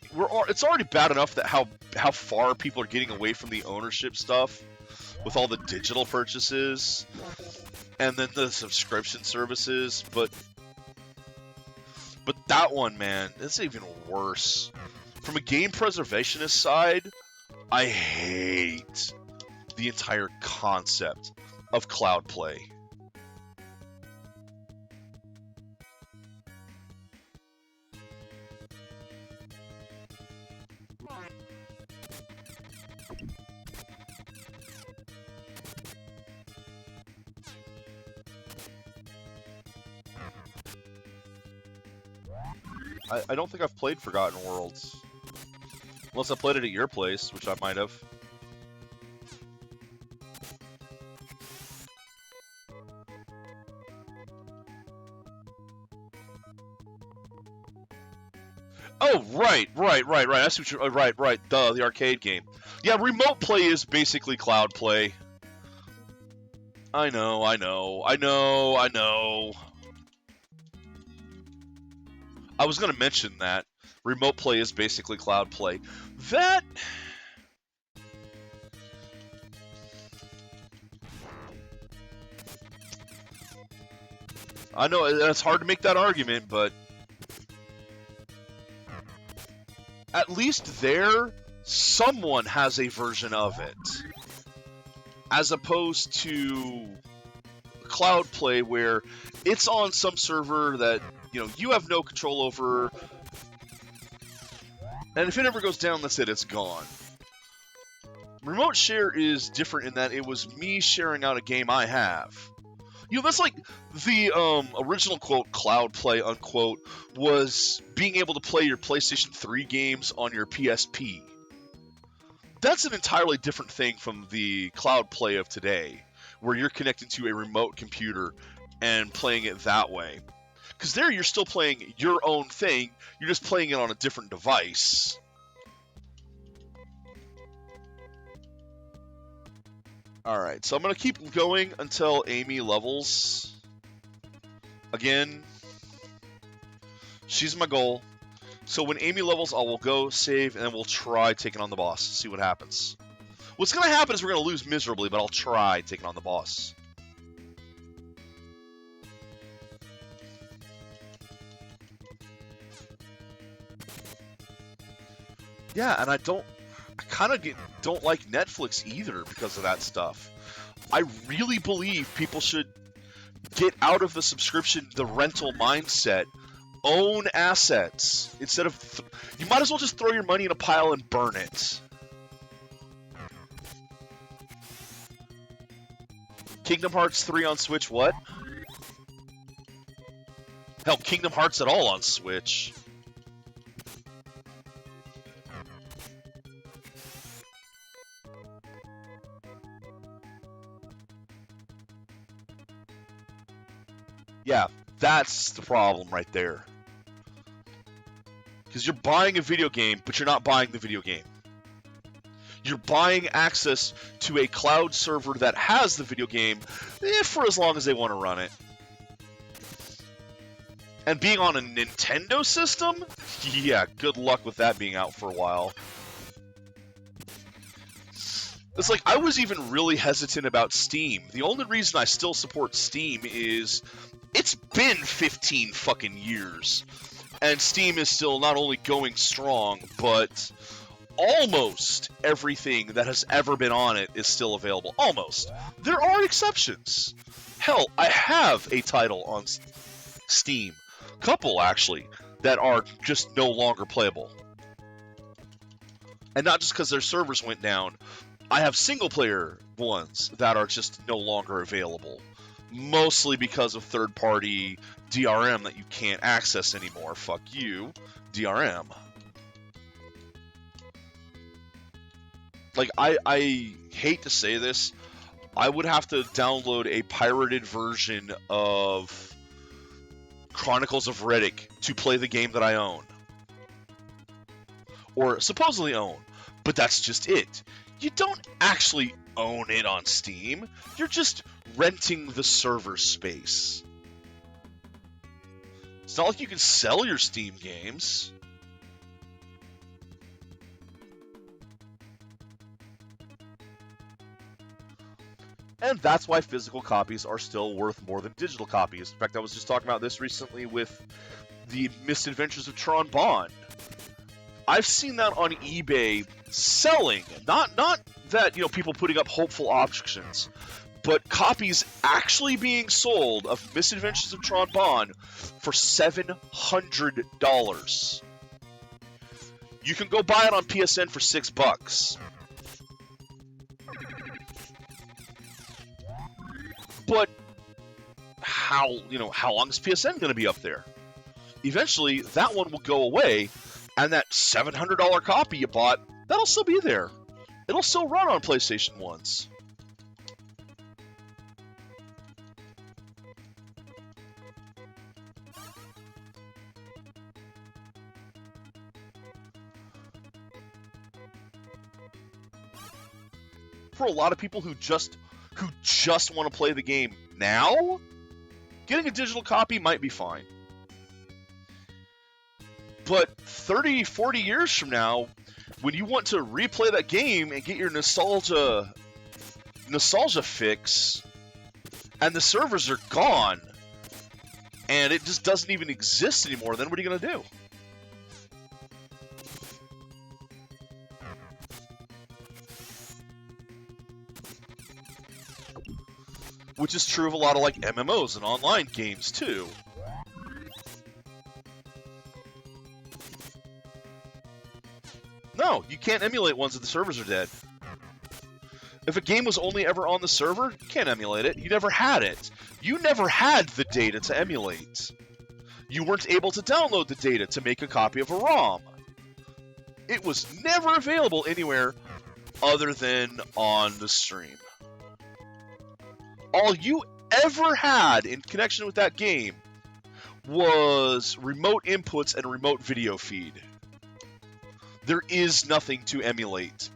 it's already bad enough that how far people are getting away from the ownership stuff with all the digital purchases and then the subscription services, but that one, man, it's even worse. From a game preservationist side, I hate the entire concept of cloud play. I don't think I've played Forgotten Worlds. Unless I played it at your place, which I might have. Oh, right. I see what you're. Right. The arcade game. Yeah, remote play is basically cloud play. I know. I was gonna mention that remote play is basically cloud play. That I know it's hard to make that argument, but at least there, someone has a version of it, as opposed to cloud play where it's on some server that you have no control over, and if it ever goes down, that's it. It's gone. Remote share is different in that it was me sharing out a game I have. That's like the original quote cloud play unquote was being able to play your PlayStation 3 games on your PSP. That's an entirely different thing from the cloud play of today, where you're connected to a remote computer and playing it that way. Because there you're still playing your own thing, you're just playing it on a different device. Alright, so I'm going to keep going until Amy levels. Again, she's my goal. So when Amy levels, I will go save, and then we'll try taking on the boss. See what happens. What's going to happen is we're going to lose miserably, but I'll try taking on the boss. Yeah, and I kind of don't like Netflix either because of that stuff. I really believe people should get out of the subscription, the rental mindset. Own assets instead of you might as well just throw your money in a pile and burn it. Kingdom Hearts 3 on Switch, what? Hell, Kingdom Hearts at all on Switch. Yeah, that's the problem right there. Because you're buying a video game, but you're not buying the video game. You're buying access to a cloud server that has the video game for as long as they want to run it. And being on a Nintendo system? Yeah, good luck with that being out for a while. It's like, I was even really hesitant about Steam. The only reason I still support Steam is it's been 15 fucking years. And Steam is still not only going strong, but almost everything that has ever been on it is still available. Almost. There are exceptions. Hell, I have a title on Steam. Couple, actually, that are just no longer playable. And not just because their servers went down. I have single-player ones that are just no longer available. Mostly because of third-party DRM that you can't access anymore. Fuck you, DRM. Like, I hate to say this, I would have to download a pirated version of Chronicles of Riddick to play the game that I own. Or supposedly own. But that's just it. You don't actually own it on Steam. You're just renting the server space. It's not like you can sell your Steam games. And that's why physical copies are still worth more than digital copies. In fact, I was just talking about this recently with the Misadventures of Tron Bond. I've seen that on eBay selling, not that, people putting up hopeful auctions, but copies actually being sold of Misadventures of Tron Bond for $700. You can go buy it on PSN for $6. But how long is PSN going to be up there? Eventually, that one will go away, and that $700 copy you bought, that'll still be there. It'll still run on PlayStation 1s. for a lot of people who just want to play the game now, getting a digital copy might be fine. But 30, 40 years from now, when you want to replay that game and get your nostalgia fix, and the servers are gone, and it just doesn't even exist anymore, then what are you going to do? Which is true of a lot of, like, MMOs and online games, too. No, you can't emulate ones if the servers are dead. If a game was only ever on the server, you can't emulate it. You never had it. You never had the data to emulate. You weren't able to download the data to make a copy of a ROM. It was never available anywhere other than on the stream. All you ever had in connection with that game was remote inputs and a remote video feed. There is nothing to emulate.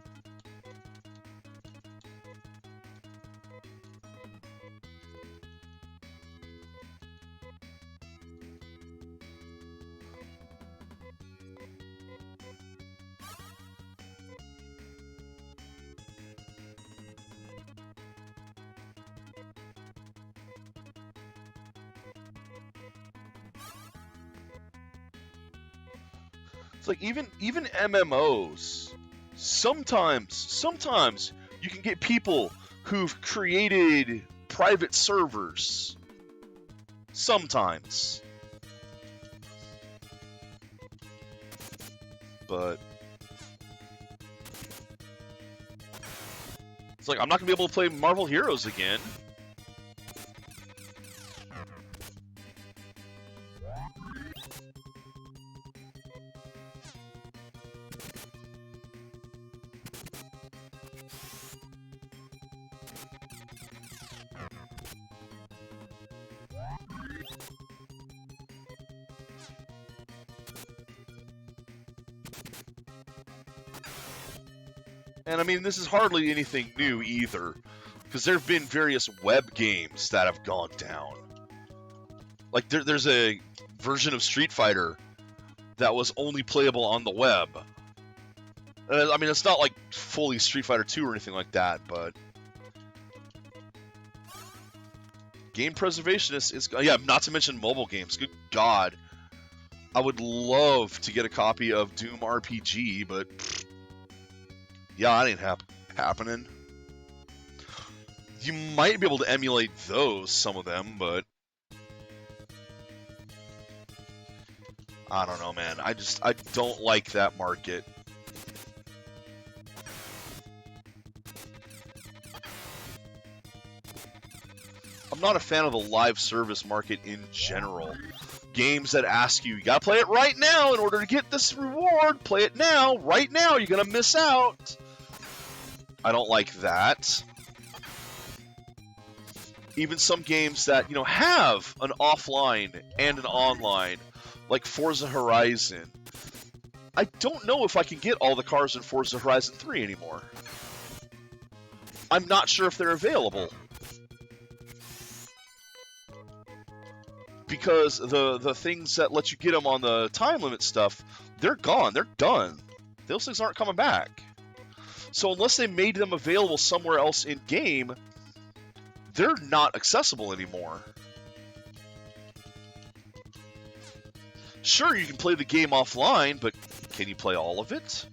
It's like even MMOs, sometimes you can get people who've created private servers. Sometimes. But it's like I'm not gonna be able to play Marvel Heroes again. And I mean, this is hardly anything new either, because there have been various web games that have gone down. Like, there's a version of Street Fighter that was only playable on the web. I mean, it's not like fully Street Fighter 2 or anything like that, but game preservation is yeah, not to mention mobile games. Good God. I would love to get a copy of Doom RPG, but yeah, that ain't happening. You might be able to emulate those, some of them, but I don't know, man. I don't like that market. I'm not a fan of the live service market in general. Games that ask you gotta play it right now in order to get this reward. Play it now, right now, you're gonna miss out. I don't like that. Even some games that, you know, have an offline and an online, like Forza Horizon. I don't know if I can get all the cars in Forza Horizon 3 anymore. I'm not sure if they're available. Because the things that let you get them on the time limit stuff, they're gone. They're done. Those things aren't coming back. So unless they made them available somewhere else in game, they're not accessible anymore. Sure, you can play the game offline, but can you play all of it?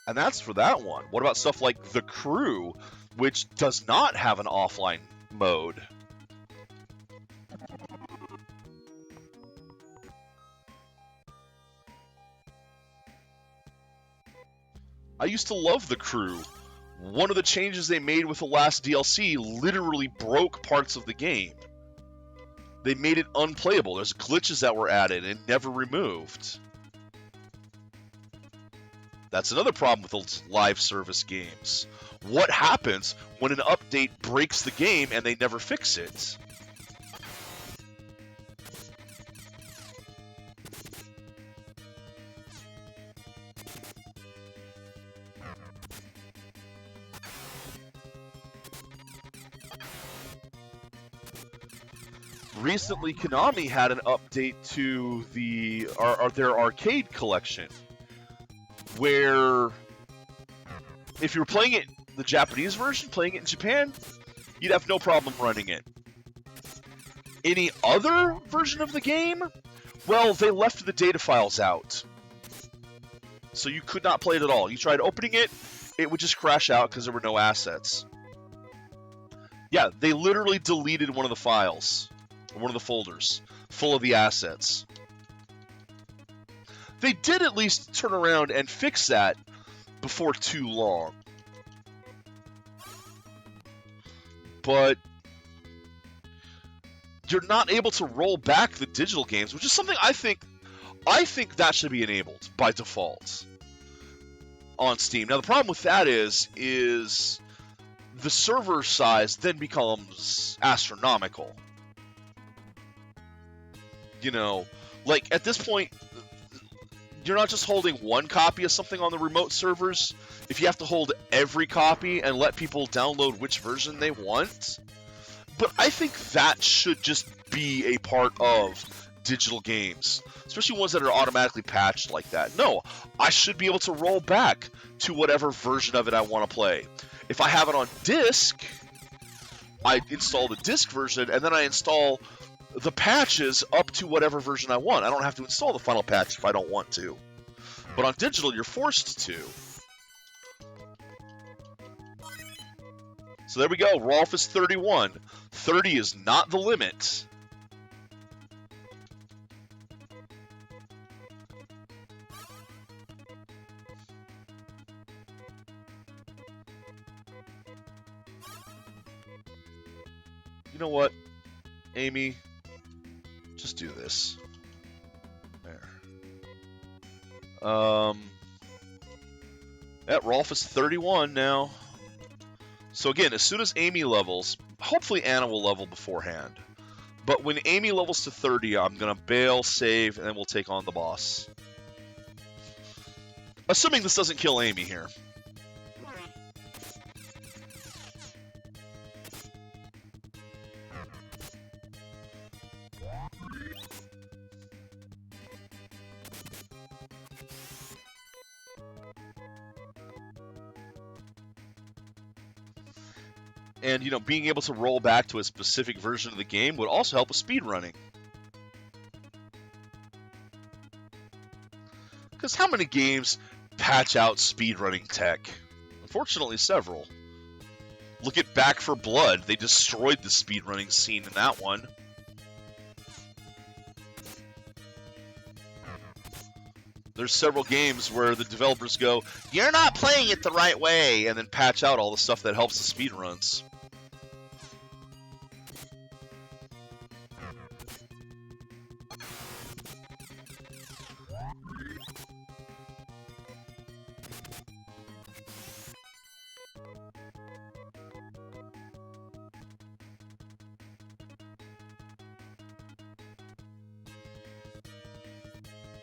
And that's for that one. What about stuff like The Crew, which does not have an offline mode? I used to love The Crew. One of the changes they made with the last DLC literally broke parts of the game. They made it unplayable. There's glitches that were added and never removed. That's another problem with those live service games. What happens when an update breaks the game and they never fix it? Recently, Konami had an update to their arcade collection, where if you were playing it, the Japanese version, playing it in Japan, you'd have no problem running it. Any other version of the game, well, they left the data files out. So you could not play it at all. You tried opening it, it would just crash out because there were no assets. Yeah, they literally deleted one of the files, or one of the folders, full of the assets. They did at least turn around and fix that before too long. But you're not able to roll back the digital games, which is something I think that should be enabled by default on Steam. Now the problem with that is the server size then becomes astronomical. You know, like at this point, you're not just holding one copy of something on the remote servers. If you have to hold every copy and let people download which version they want. But I think that should just be a part of digital games, especially ones that are automatically patched like that. No, I should be able to roll back to whatever version of it I want to play. If I have it on disc, I install the disc version, and then I install the patches up to whatever version I want. I don't have to install the final patch if I don't want to. But on digital, you're forced to. So there we go. Rolf is 31. 30 is not the limit. You know what, Amy? Just do this. There. Yeah, Rolf is 31 now. So again, as soon as Amy levels, hopefully Anna will level beforehand. But when Amy levels to 30, I'm going to bail, save, and then we'll take on the boss. Assuming this doesn't kill Amy here. And, you know, being able to roll back to a specific version of the game would also help with speedrunning. Because how many games patch out speedrunning tech? Unfortunately, several. Look at Back 4 Blood. They destroyed the speedrunning scene in that one. There's several games where the developers go, "You're not playing it the right way," and then patch out all the stuff that helps the speedruns.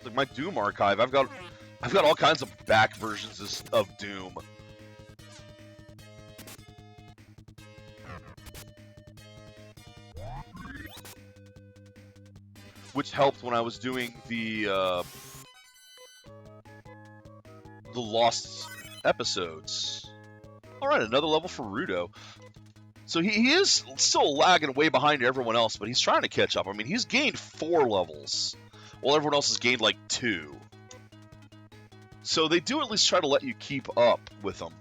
Like my Doom archive, I've got all kinds of back versions of Doom. Which helped when I was doing the Lost episodes. Alright, another level for Rudo. So he is still lagging way behind everyone else, but he's trying to catch up. I mean, he's gained 4 levels, while everyone else has gained like 2. So they do at least try to let you keep up with them.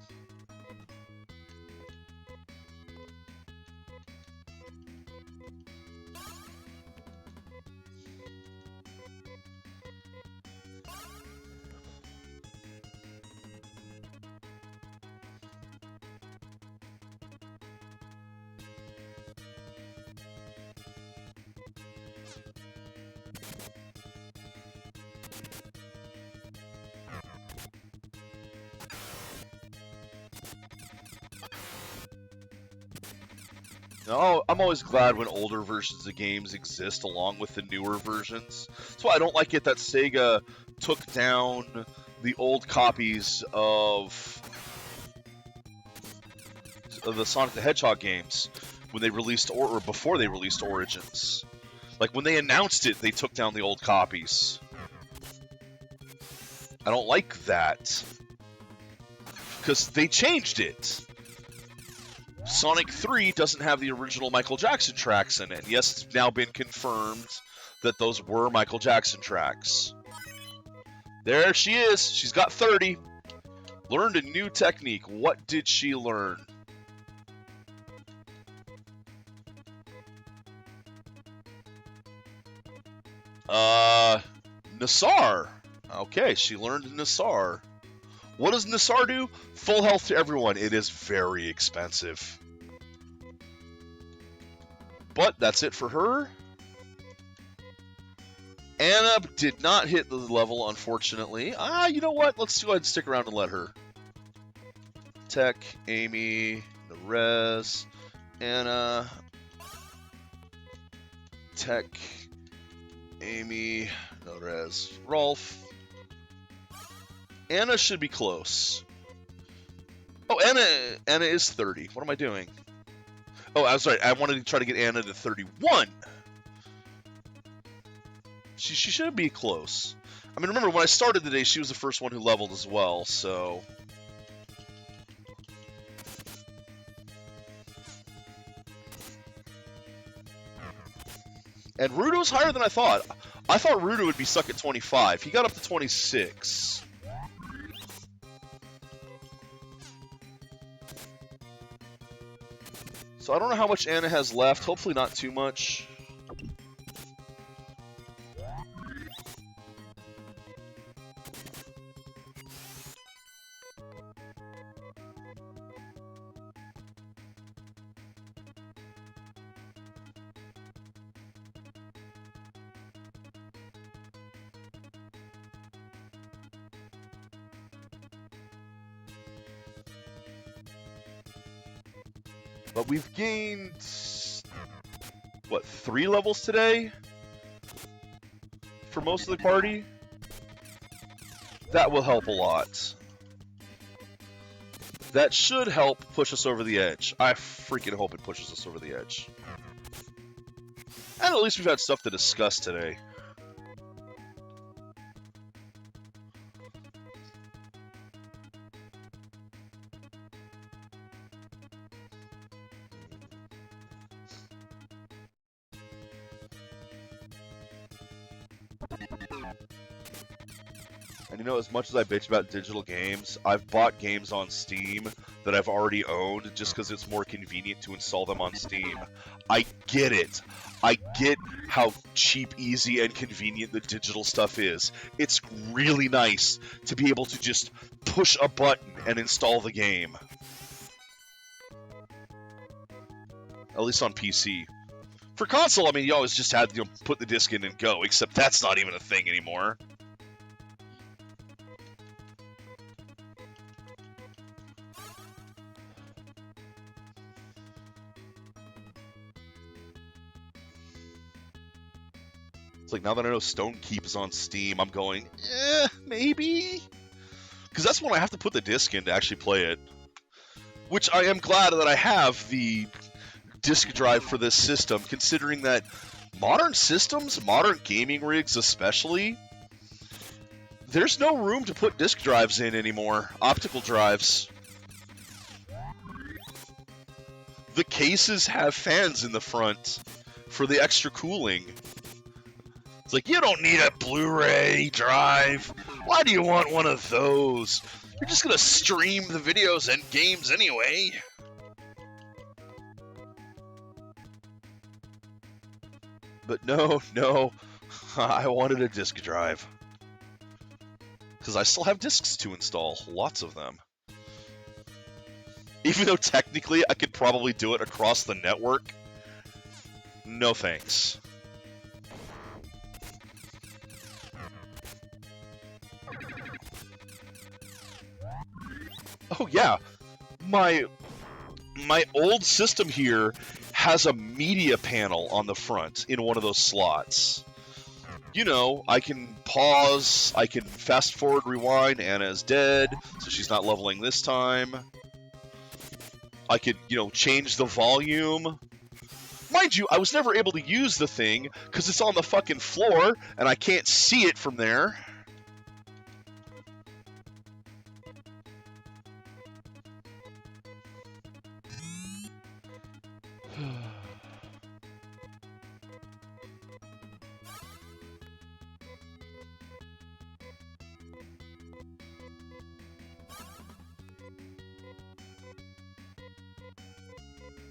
No, I'm always glad when older versions of games exist along with the newer versions. That's why I don't like it that Sega took down the old copies of the Sonic the Hedgehog games when they released or before they released Origins. Like when they announced it, they took down the old copies. I don't like that because they changed it. Sonic 3 doesn't have the original Michael Jackson tracks in it. Yes, it's now been confirmed that those were Michael Jackson tracks. There she is. She's got 30. Learned a new technique. What did she learn? Nassar. Okay, she learned Nassar. What does Nassar do? Full health to everyone. It is very expensive. But that's it for her. Anna did not hit the level, unfortunately. You know what? Let's go ahead and stick around and let her. Tech, Amy, Nerez, Anna. Tech, Amy, Nerez, Rolf. Anna should be close. Oh, Anna is 30. What am I doing? Oh, I was right. I wanted to try to get Anna to 31. She should be close. I mean, remember, when I started the day, she was the first one who leveled as well, so... And Rudo's higher than I thought. I thought Rudo would be stuck at 25. He got up to 26. So I don't know how much Anna has left. Hopefully not too much. But we've gained, what, 3 levels today? For most of the party? That will help a lot. That should help push us over the edge. I freaking hope it pushes us over the edge. And at least we've had stuff to discuss today. And you know, as much as I bitch about digital games, I've bought games on Steam that I've already owned just because it's more convenient to install them on Steam. I get it. I get how cheap, easy, and convenient the digital stuff is. It's really nice to be able to just push a button and install the game. At least on PC. For console, I mean, you always just had to put the disc in and go, except that's not even a thing anymore. It's like, now that I know Stone Keep is on Steam, I'm going, maybe? Because that's when I have to put the disc in to actually play it. Which I am glad that I have the disk drive for this system, considering that modern systems, modern gaming rigs especially, there's no room to put disk drives in anymore, optical drives. The cases have fans in the front for the extra cooling. It's like, you don't need a Blu-ray drive. Why do you want one of those? You're just going to stream the videos and games anyway. But no, I wanted a disk drive. Because I still have discs to install, lots of them. Even though technically I could probably do it across the network. No thanks. Oh yeah, my old system here has a media panel on the front in one of those slots. You know, I can pause, I can fast forward, rewind, Anna is dead, so she's not leveling this time. I could, you know, change the volume. Mind you, I was never able to use the thing because it's on the fucking floor and I can't see it from there.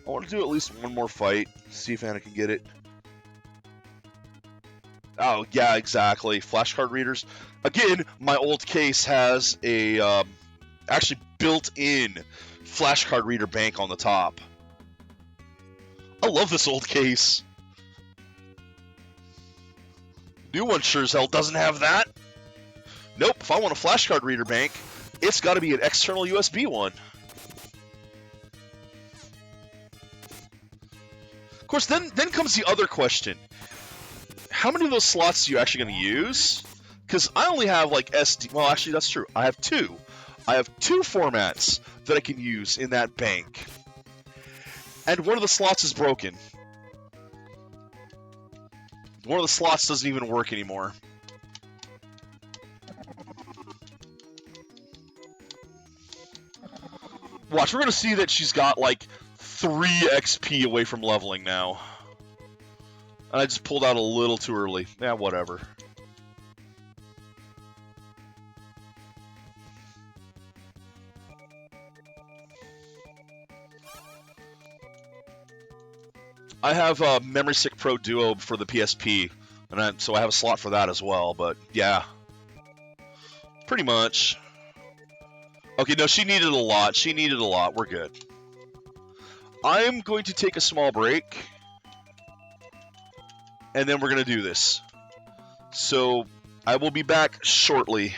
I want to do at least one more fight, see if Anna can get it. Oh, yeah, exactly. Flashcard readers. Again, my old case has a actually built-in flashcard reader bank on the top. I love this old case. New one sure as hell doesn't have that. Nope, if I want a flashcard reader bank, it's got to be an external USB one. Of course, then comes the other question. How many of those slots are you actually going to use? Because I only have like SD. Well, actually, that's true. I have two. I have two formats that I can use in that bank. And one of the slots is broken. One of the slots doesn't even work anymore. Watch, we're going to see that she's got like 3 XP away from leveling now. And I just pulled out a little too early. Yeah, whatever. I have a Memory Stick Pro Duo for the PSP, and so I have a slot for that as well, but yeah. Pretty much. Okay, no, she needed a lot. She needed a lot. We're good. I'm going to take a small break, and then we're going to do this. So, I will be back shortly.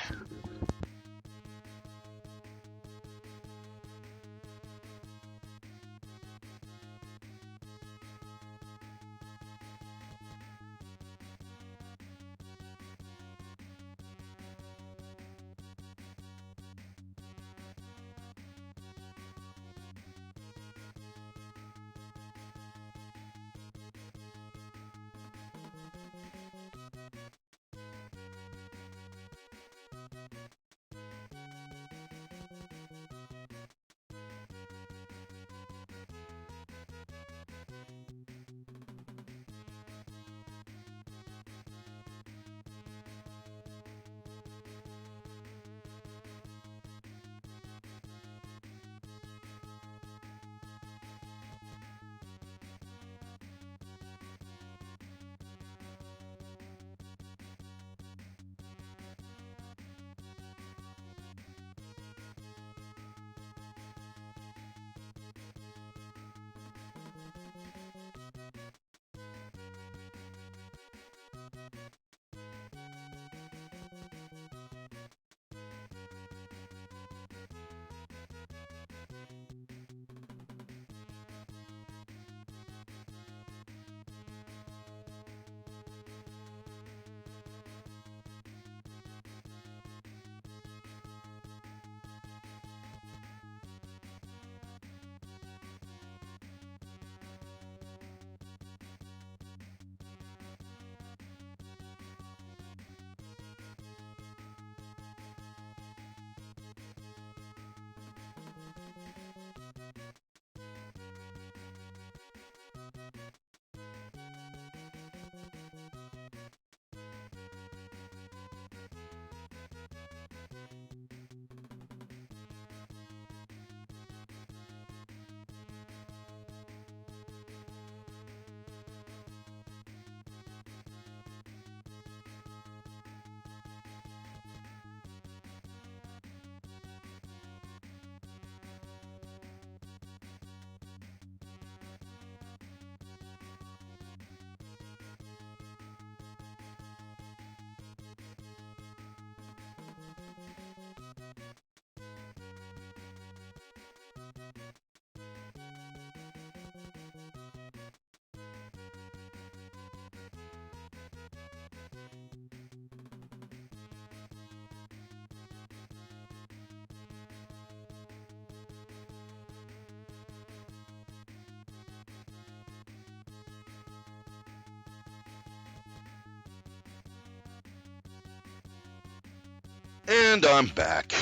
And I'm back.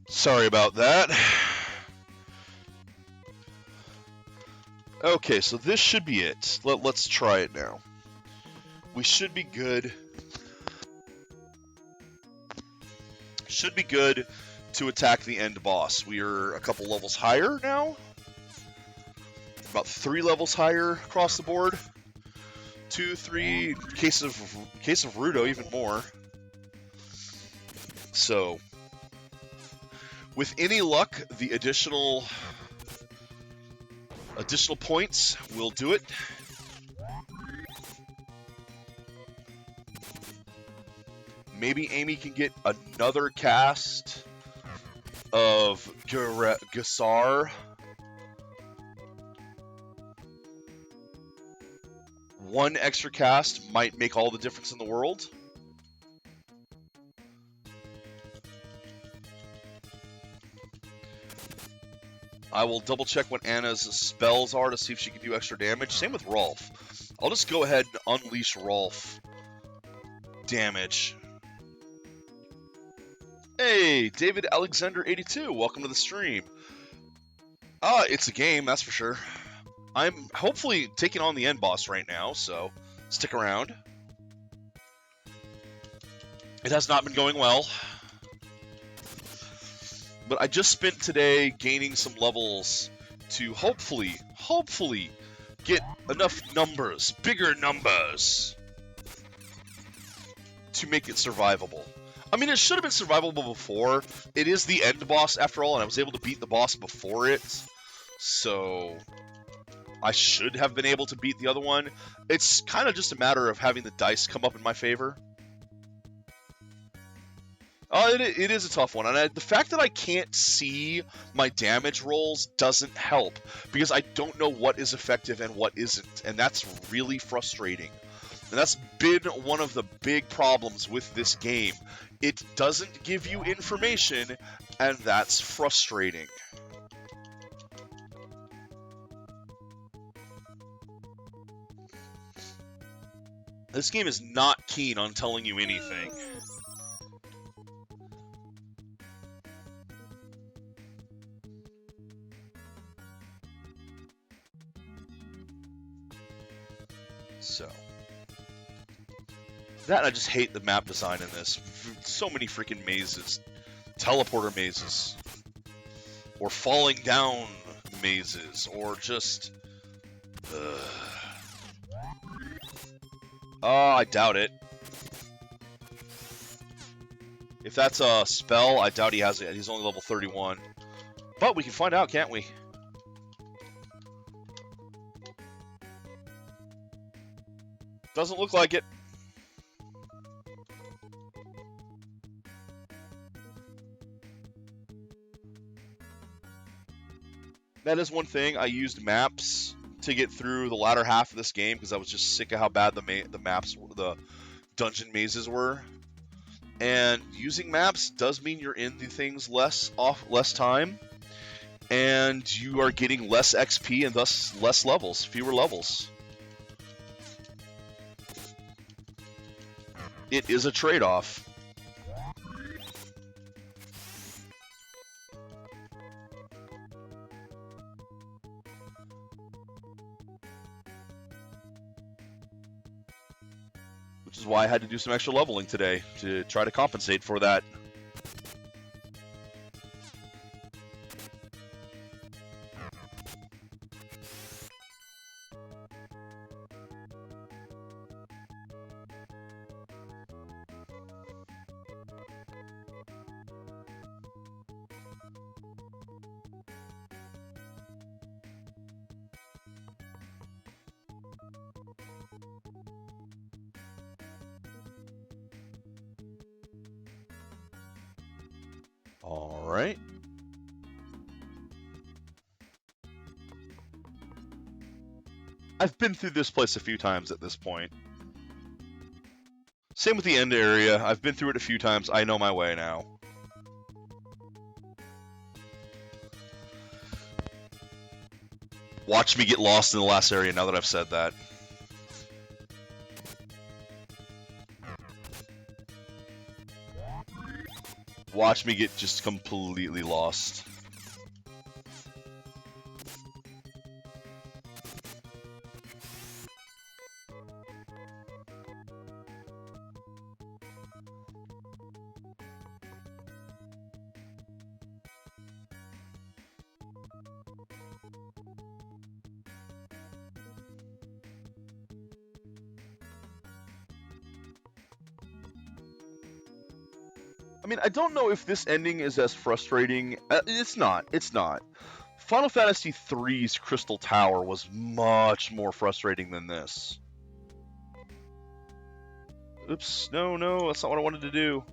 Sorry about that. Okay, so this should be it. Let's try it now. We should be good. Should be good to attack the end boss. We are a couple levels higher now. About 3 levels higher across the board. 2, 3, case of Rudo, even more. So, with any luck, the additional points will do it. Maybe Amy can get another cast of Gassar. One extra cast might make all the difference in the world. I will double check what Anna's spells are to see if she can do extra damage. Same with Rolf. I'll just go ahead and unleash Rolf damage. Hey, David Alexander 82, welcome to the stream. It's a game, that's for sure. I'm hopefully taking on the end boss right now, so stick around. It has not been going well. But I just spent today gaining some levels to hopefully get enough numbers, bigger numbers, to make it survivable. I mean, it should have been survivable before. It is the end boss after all, and I was able to beat the boss before it. So I should have been able to beat the other one. It's kind of just a matter of having the dice come up in my favor. It is a tough one, and the fact that I can't see my damage rolls doesn't help, because I don't know what is effective and what isn't, and that's really frustrating. And that's been one of the big problems with this game. It doesn't give you information, and that's frustrating. This game is not keen on telling you anything. So, that, I just hate the map design in this. So many freaking mazes. Teleporter mazes. Or falling down mazes. Or just... I doubt it. If that's a spell, I doubt he has it. He's only level 31. But we can find out, can't we? Doesn't look like it. That is one thing. I used maps to get through the latter half of this game because I was just sick of how bad the maps, the dungeon mazes were. And using maps does mean you're in the things less time, and you are getting less XP and thus less levels, fewer levels. It is a trade-off. Which is why I had to do some extra leveling today to try to compensate for that. All right. I've been through this place a few times at this point. Same with the end area. I've been through it a few times. I know my way now. Watch me get lost in the last area now that I've said that. watch me get just completely lost. I mean, I don't know if this ending is as frustrating. It's not. It's not. Final Fantasy III's Crystal Tower was much more frustrating than this. Oops. No, no, that's not what I wanted to do.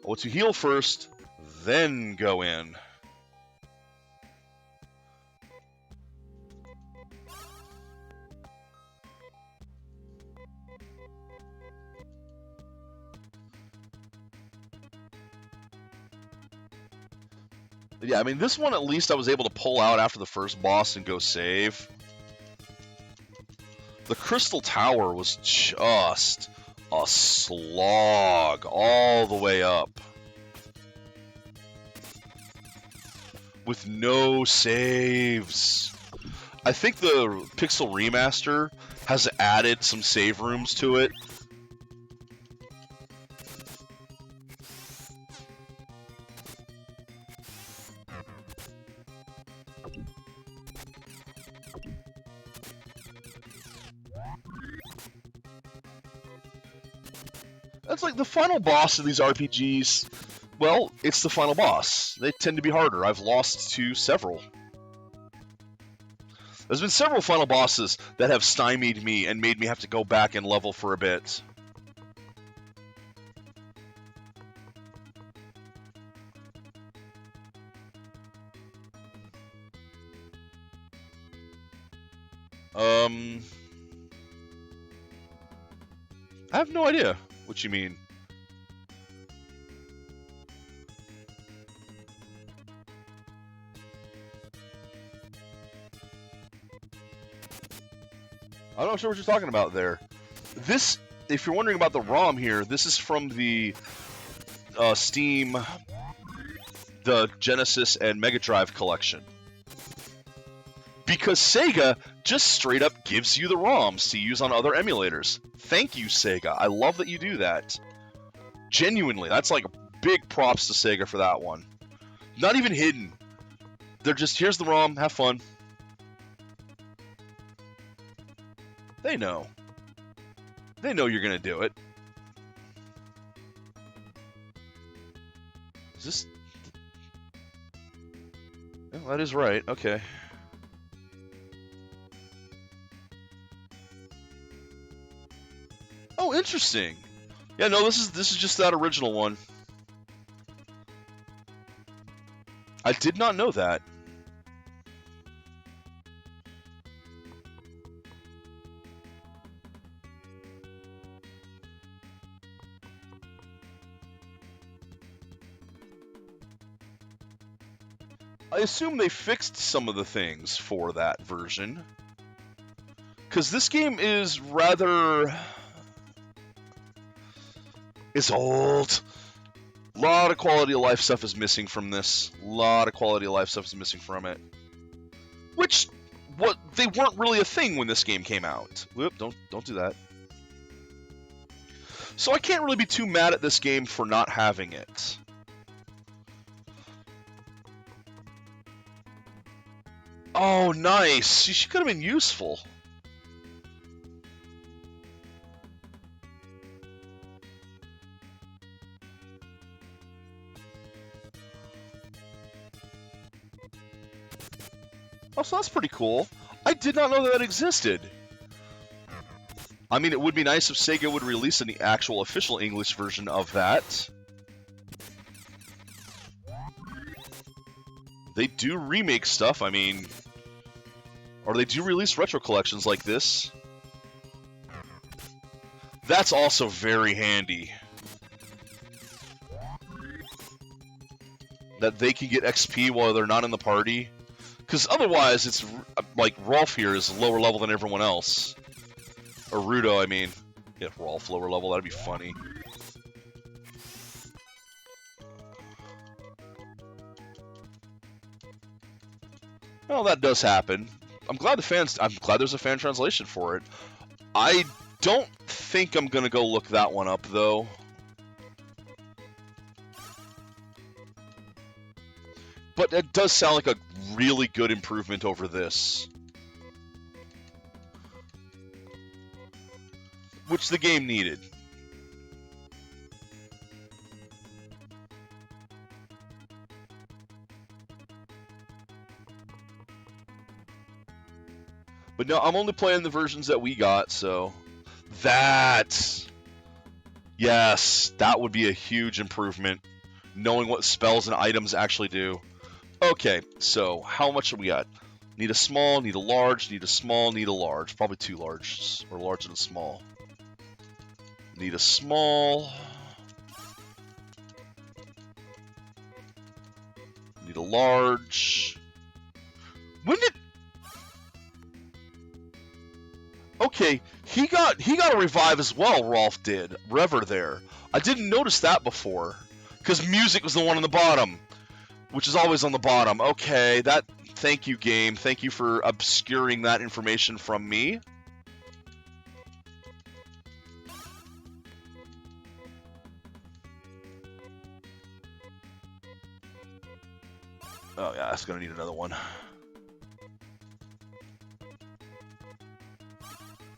Oh, to heal first, then go in. Yeah, I mean, this one at least I was able to pull out after the first boss and go save. The Crystal Tower was just a slog all the way up. With no saves. I think the Pixel Remaster has added some save rooms to it. That's like the final boss of these RPGs. Well, it's the final boss. They tend to be harder. I've lost to several. There's been several final bosses that have stymied me and made me have to go back and level for a bit. I have no idea what you mean. I'm not sure what you're talking about there. This, if you're wondering about the ROM here, this is from the Steam, the Genesis and Mega Drive collection. Because Sega just straight up gives you the ROMs to use on other emulators. Thank you, Sega. I love that you do that. Genuinely, that's like big props to Sega for that one. Not even hidden. They're just, here's the ROM, have fun. They know. They know you're gonna do it. Is this... Oh, that is right, okay. Oh, interesting. Yeah, no, this is just that original one. I did not know that. I assume they fixed some of the things for that version. Because this game is rather... It's old. A lot of quality of life stuff is missing from this. A lot of quality of life stuff is missing from it. Which, they weren't really a thing when this game came out. Whoop, don't do that. So I can't really be too mad at this game for not having it. Oh, nice. She could have been useful. Oh, so that's pretty cool. I did not know that existed. I mean, it would be nice if Sega would release an actual official English version of that. They do remake stuff, I mean... Or they do release retro collections like this. That's also very handy. That they can get XP while they're not in the party. Because otherwise, it's like Rolf here is lower level than everyone else. Or Rudo, I mean. Yeah, Rolf lower level, that'd be funny. Well, that does happen. I'm glad there's a fan translation for it. I don't think I'm gonna go look that one up though. But it does sound like a really good improvement over this. Which the game needed. But no, I'm only playing the versions that we got, so... Yes, that would be a huge improvement. Knowing what spells and items actually do. Okay, so how much do we got? Need a small, need a large, need a small, need a large. Probably 2 larges, or large and a small. Need a small. Need a large. When did... Okay, he got a revive as well, Rolf did. Rever there. I didn't notice that before. Because music was the one on the bottom. Which is always on the bottom. Okay, thank you, game. Thank you for obscuring that information from me. Oh yeah, that's gonna need another one.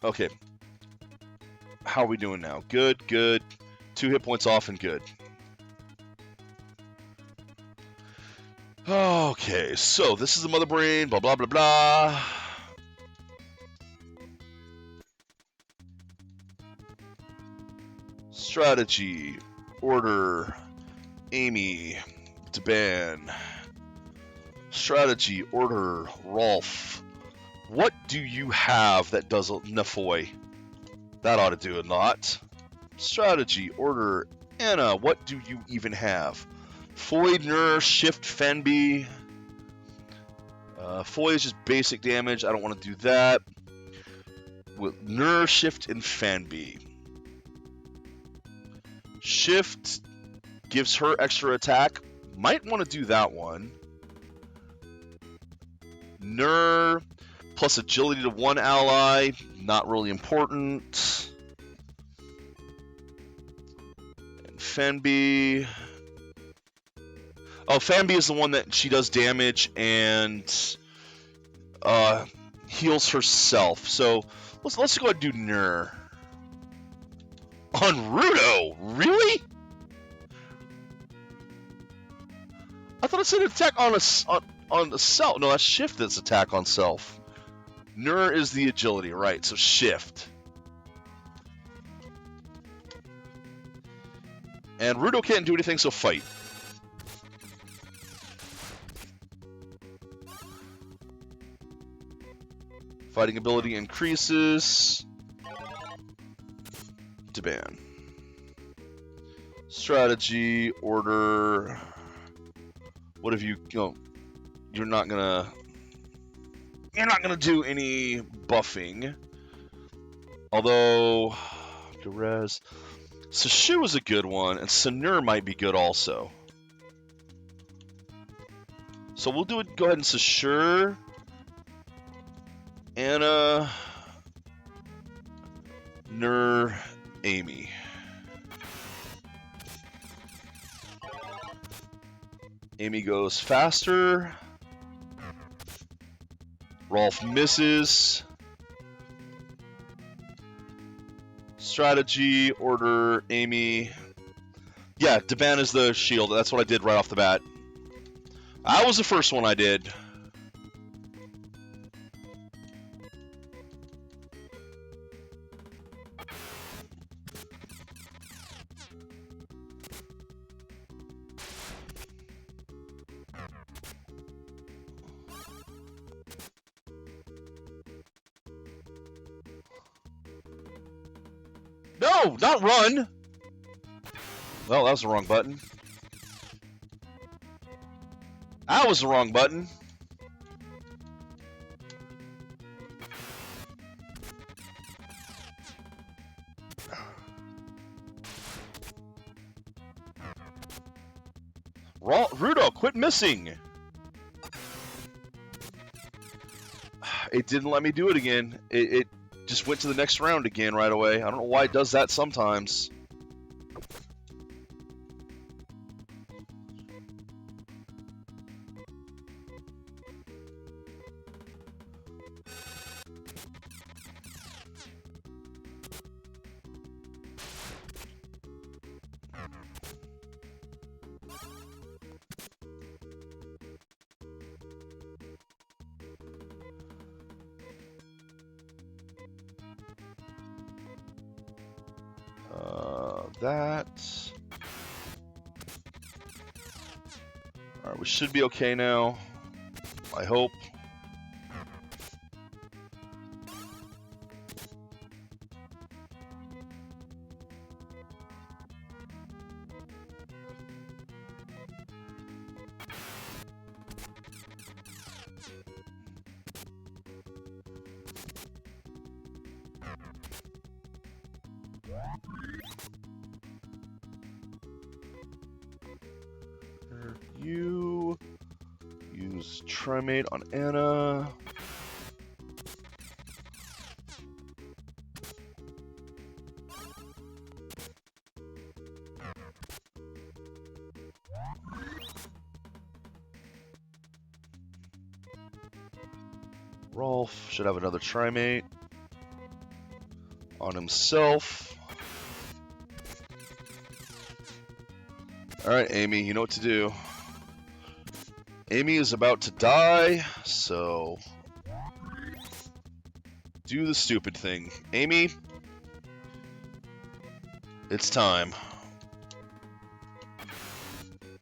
Okay. How are we doing now? Good, good. 2 hit points off and good. Okay, so this is the Mother Brain, blah, blah, blah, blah. Strategy, order, Amy, Deban. Strategy, order, Rolf. What do you have that does Nafoy? That ought to do a lot. Strategy, order, Anna. What do you even have? Foy, Nur, Shift, Fenby. Foy is just basic damage. I don't want to do that. With Nur, Shift, and Fenby. Shift gives her extra attack. Might want to do that one. Nur plus agility to 1 ally. Not really important. And Fenby. Oh, Fenby is the one that she does damage and heals herself. So let's go ahead and do Nur. On Rudo? Really? I thought it said attack on the self. No, that's Shift that's attack on self. Nur is the agility, right? So Shift. And Rudo can't do anything, so fight. Fighting ability increases. To ban. Strategy, order. What have you know? You're not gonna do any buffing. Although Derez. Sashu is a good one, and Sanur might be good also. So we'll do it. Go ahead and Sasur. Anna, Nur, Amy. Amy goes faster. Rolf misses. Strategy, order, Amy. Yeah, Deban is the shield. That's what I did right off the bat. That was the first one I did. No, not run! Well, that was the wrong button. That was the wrong button. Rudo, quit missing! It didn't let me do it again. It just went to the next round again right away. I don't know why it does that sometimes. That. Alright, we should be okay now. I hope. You use Trimate on Anna. Rolf should have another Trimate on himself. Alright, Amy, you know what to do. Amy is about to die, so do the stupid thing. Amy, it's time.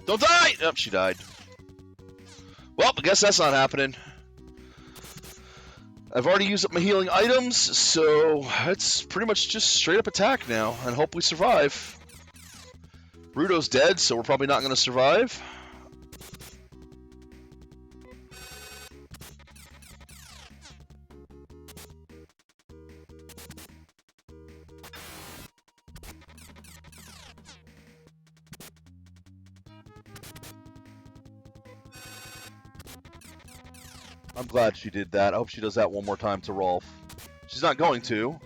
Don't die! Oh, she died. Well, I guess that's not happening. I've already used up my healing items, so it's pretty much just straight up attack now, and hope we survive. Rudo's dead, so we're probably not going to survive. I'm glad she did that. I hope she does that one more time to Rolf. She's not going to.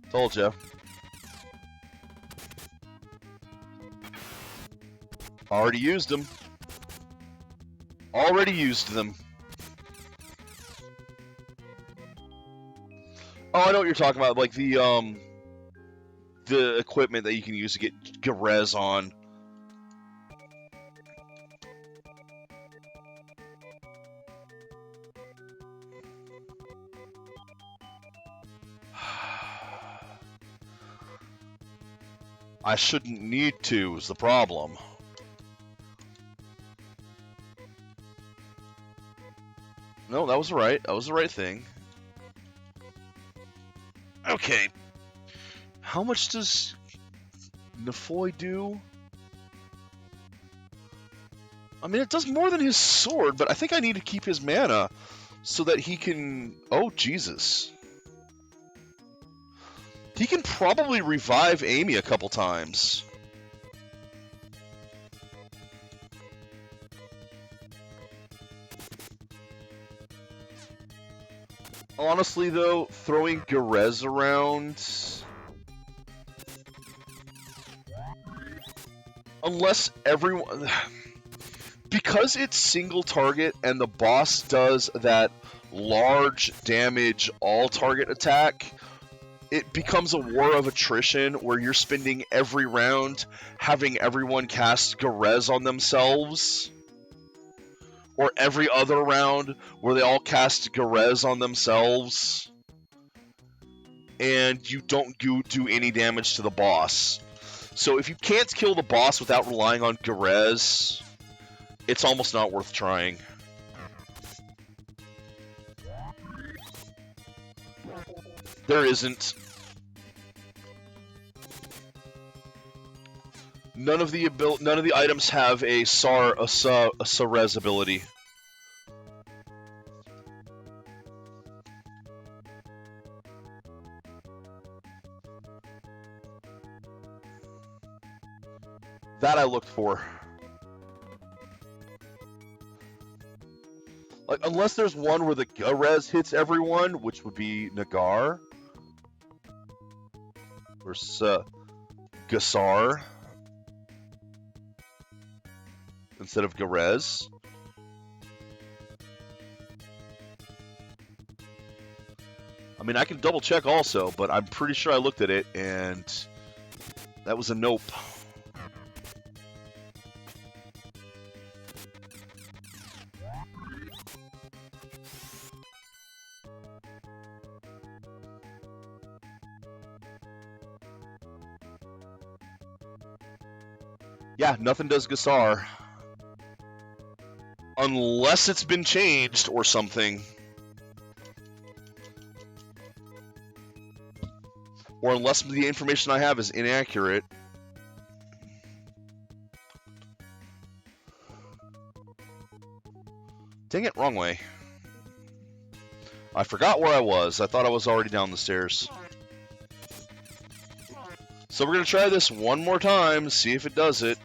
Told ya. Already used them. Already used them. Oh, I know what you're talking about. Like the equipment that you can use to get Garez on. I shouldn't need to is the problem. No, that was right. That was the right thing. Okay. How much does Nefoy do? I mean, it does more than his sword, but I think I need to keep his mana so that he can... Oh, Jesus. He can probably revive Amy a couple times. Honestly, though, throwing Garez around... Unless everyone... Because it's single target and the boss does that large damage all-target attack, it becomes a war of attrition where you're spending every round having everyone cast Garez on themselves. Or every other round where they all cast Garez on themselves. And you don't do any damage to the boss. So if you can't kill the boss without relying on Garez, it's almost not worth trying. There isn't. None of the items have a Sarez ability. That I looked for. Like, unless there's one where the res hits everyone, which would be Nagar. Or Gasar. Instead of Garez. I mean, I can double check also, but I'm pretty sure I looked at it, and that was a nope. Yeah, nothing does Gasar. Unless it's been changed or something. Or unless the information I have is inaccurate. Dang it, wrong way. I forgot where I was. I thought I was already down the stairs. So we're going to try this one more time, see if it does it.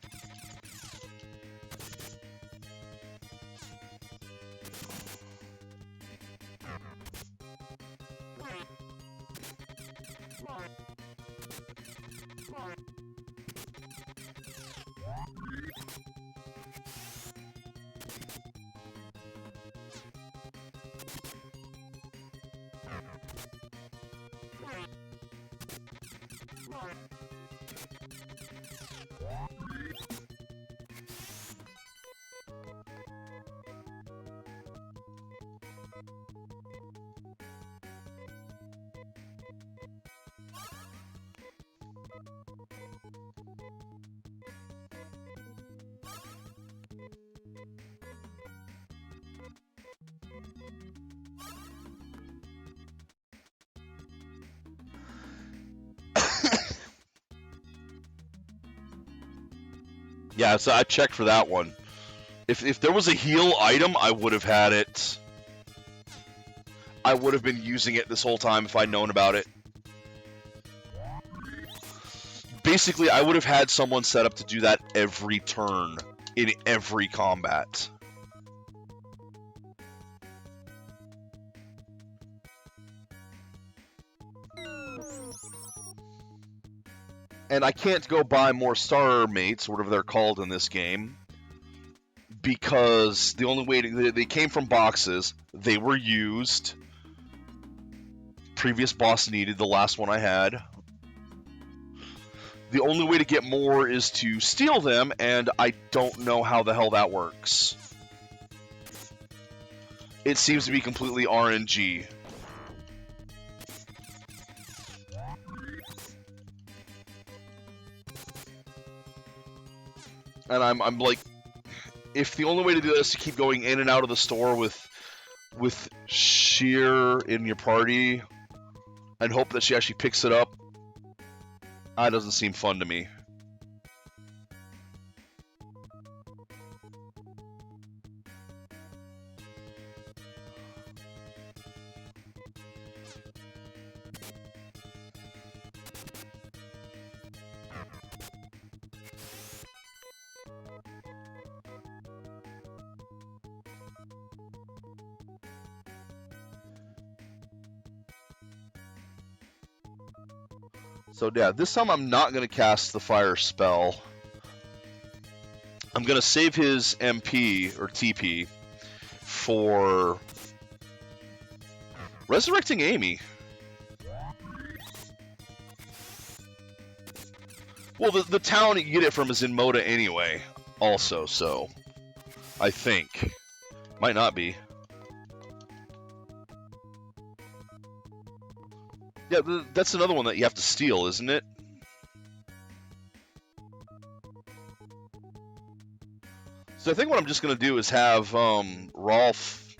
Yeah, so I checked for that one. If there was a heal item, I would have had it. I would have been using it this whole time if I'd known about it. Basically, I would have had someone set up to do that every turn in every combat. And I can't go buy more star mates, whatever they're called in this game, because the only way they came from boxes, they were used. Previous boss needed the last one I had. The only way to get more is to steal them, and I don't know how the hell that works. It seems to be completely RNG. And I'm like, if the only way to do this is to keep going in and out of the store with Sheer in your party and hope that she actually picks it up, that doesn't seem fun to me. So yeah, this time I'm not going to cast the fire spell. I'm going to save his MP, or TP, for resurrecting Amy. Well, the town you get it from is in Moda anyway, also, so I think. Might not be. Yeah, that's another one that you have to steal, isn't it? So I think what I'm just going to do is have Rolf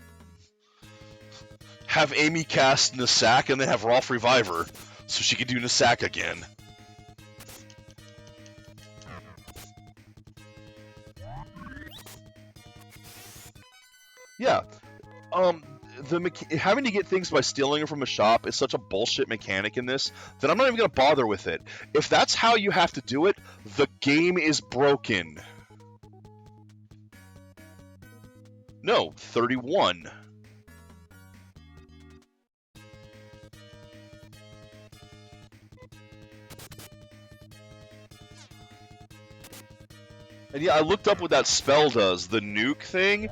have Amy cast Nasak and then have Rolf revive her so she can do Nasak again. Yeah. Having to get things by stealing them from a shop is such a bullshit mechanic in this that I'm not even going to bother with it. If that's how you have to do it, the game is broken. No, 31. And yeah, I looked up what that spell does. The nuke thing.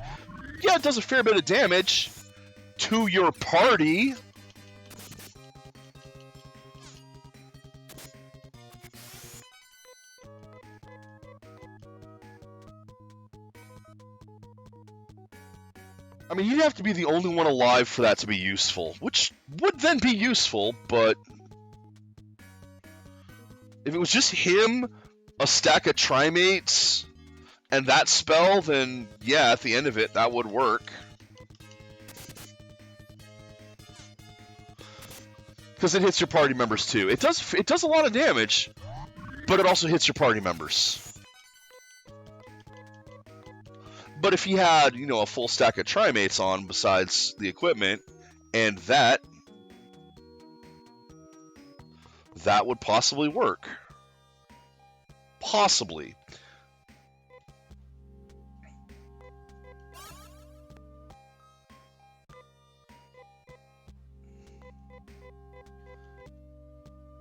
Yeah, it does a fair bit of damage to your party. I mean, you'd have to be the only one alive for that to be useful, which would then be useful, but if it was just him, a stack of Trimates, and that spell, then yeah, at the end of it, that would work. Because it hits your party members too. It does a lot of damage, but it also hits your party members. But if he had, you know, a full stack of Trimates on besides the equipment, and that would possibly work. Possibly.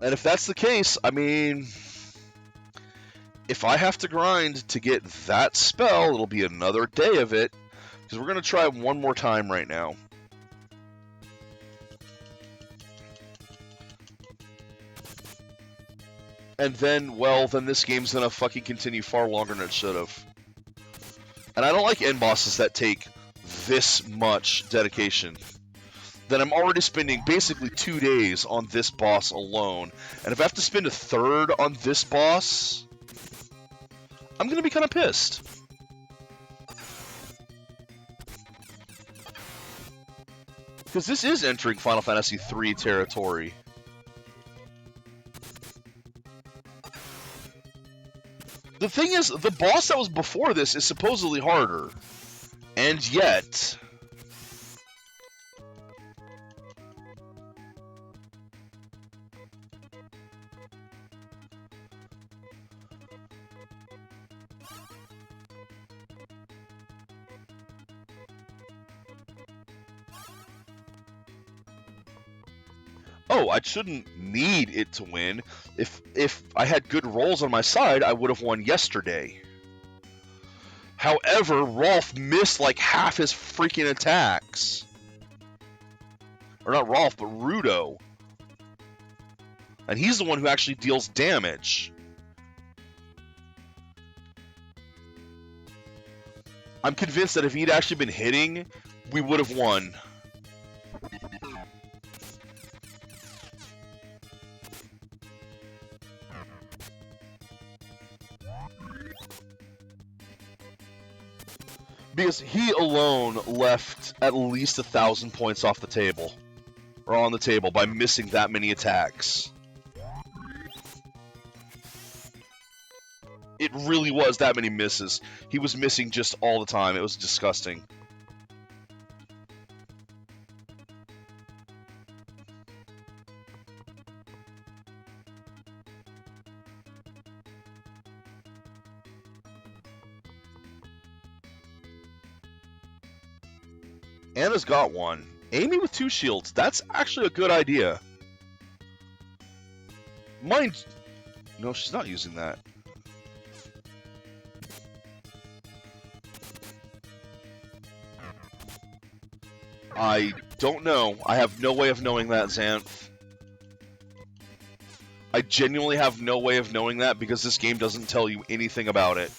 And if that's the case, I mean, if I have to grind to get that spell, it'll be another day of it. Because we're going to try one more time right now. And then, well, then this game's going to fucking continue far longer than it should have. And I don't like end bosses that take this much dedication. Then I'm already spending basically 2 days on this boss alone. And if I have to spend a third on this boss, I'm going to be kind of pissed. Because this is entering Final Fantasy III territory. The thing is, the boss that was before this is supposedly harder. And yet... Oh, I shouldn't need it to win. If I had good rolls on my side, I would have won yesterday. However, Rolf missed like half his freaking attacks. Or not Rolf, but Rudo. And he's the one who actually deals damage. I'm convinced that if he'd actually been hitting, we would have won. Because he alone left at least 1,000 points off the table. Or on the table by missing that many attacks. It really was that many misses. He was missing just all the time. It was disgusting. Anna's got one. Amy with 2 shields. That's actually a good idea. Mind... No, she's not using that. I don't know. I have no way of knowing that, Xanth. I genuinely have no way of knowing that because this game doesn't tell you anything about it.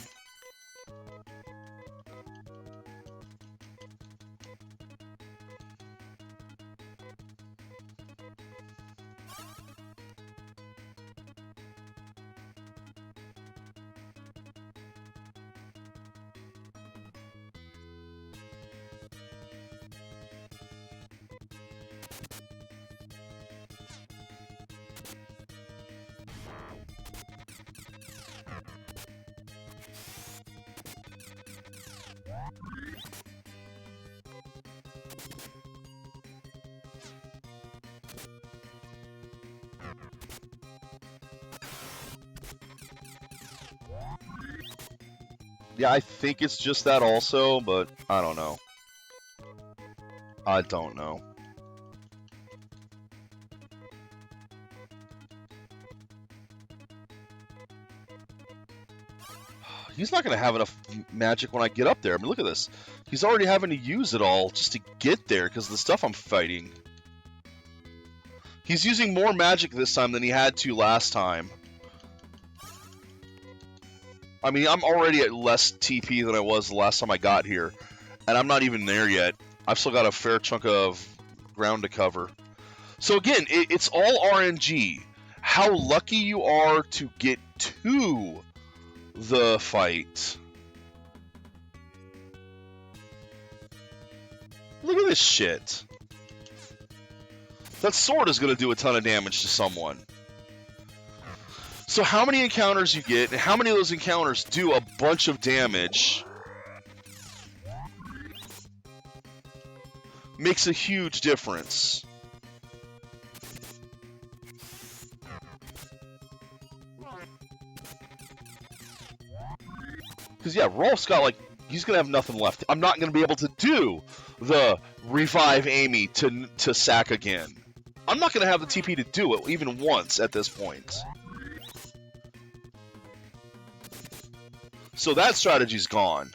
Yeah, I think it's just that also, but I don't know. I don't know. He's not going to have enough magic when I get up there. I mean, look at this. He's already having to use it all just to get there because of the stuff I'm fighting. He's using more magic this time than he had to last time. I mean, I'm already at less TP than I was the last time I got here. And I'm not even there yet. I've still got a fair chunk of ground to cover. So again, it's all RNG. How lucky you are to get to the fight. Look at this shit. That sword is going to do a ton of damage to someone. So how many encounters you get, and how many of those encounters do a bunch of damage, makes a huge difference. Because, yeah, Rolf's got, like, he's going to have nothing left. I'm not going to be able to do the revive Amy to sack again. I'm not going to have the TP to do it, even once at this point. So that strategy's gone.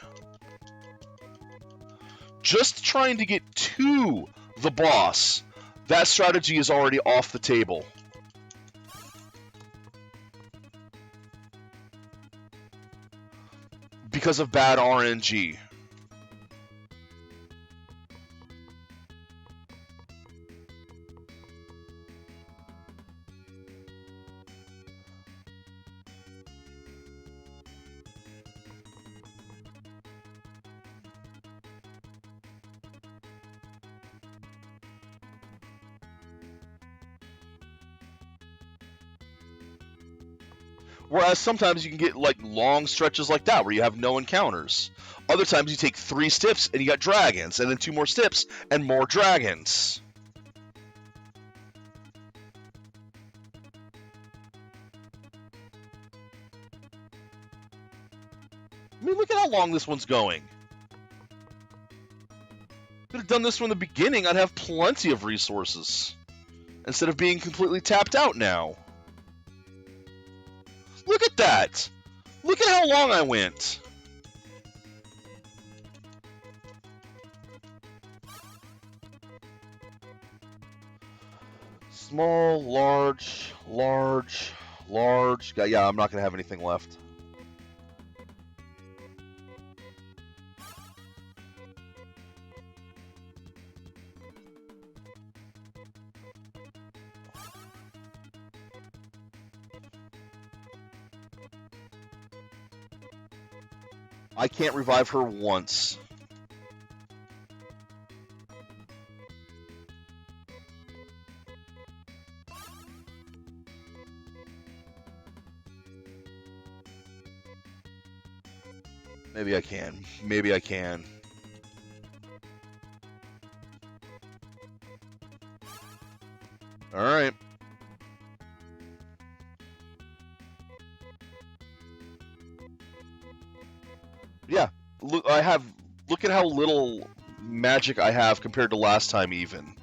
Just trying to get to the boss, that strategy is already off the table. Because of bad RNG. Whereas sometimes you can get like long stretches like that where you have no encounters. Other times you take 3 steps and you got dragons, and then 2 more steps and more dragons. I mean, look at how long this one's going. Could have done this from the beginning, I'd have plenty of resources. Instead of being completely tapped out now. Look at that! Look at how long I went! Small, large, large, large. Yeah, I'm not going to have anything left. I can't revive her once. Maybe I can. Maybe I can. Alright. Yeah. Look, look at how little magic I have compared to last time even.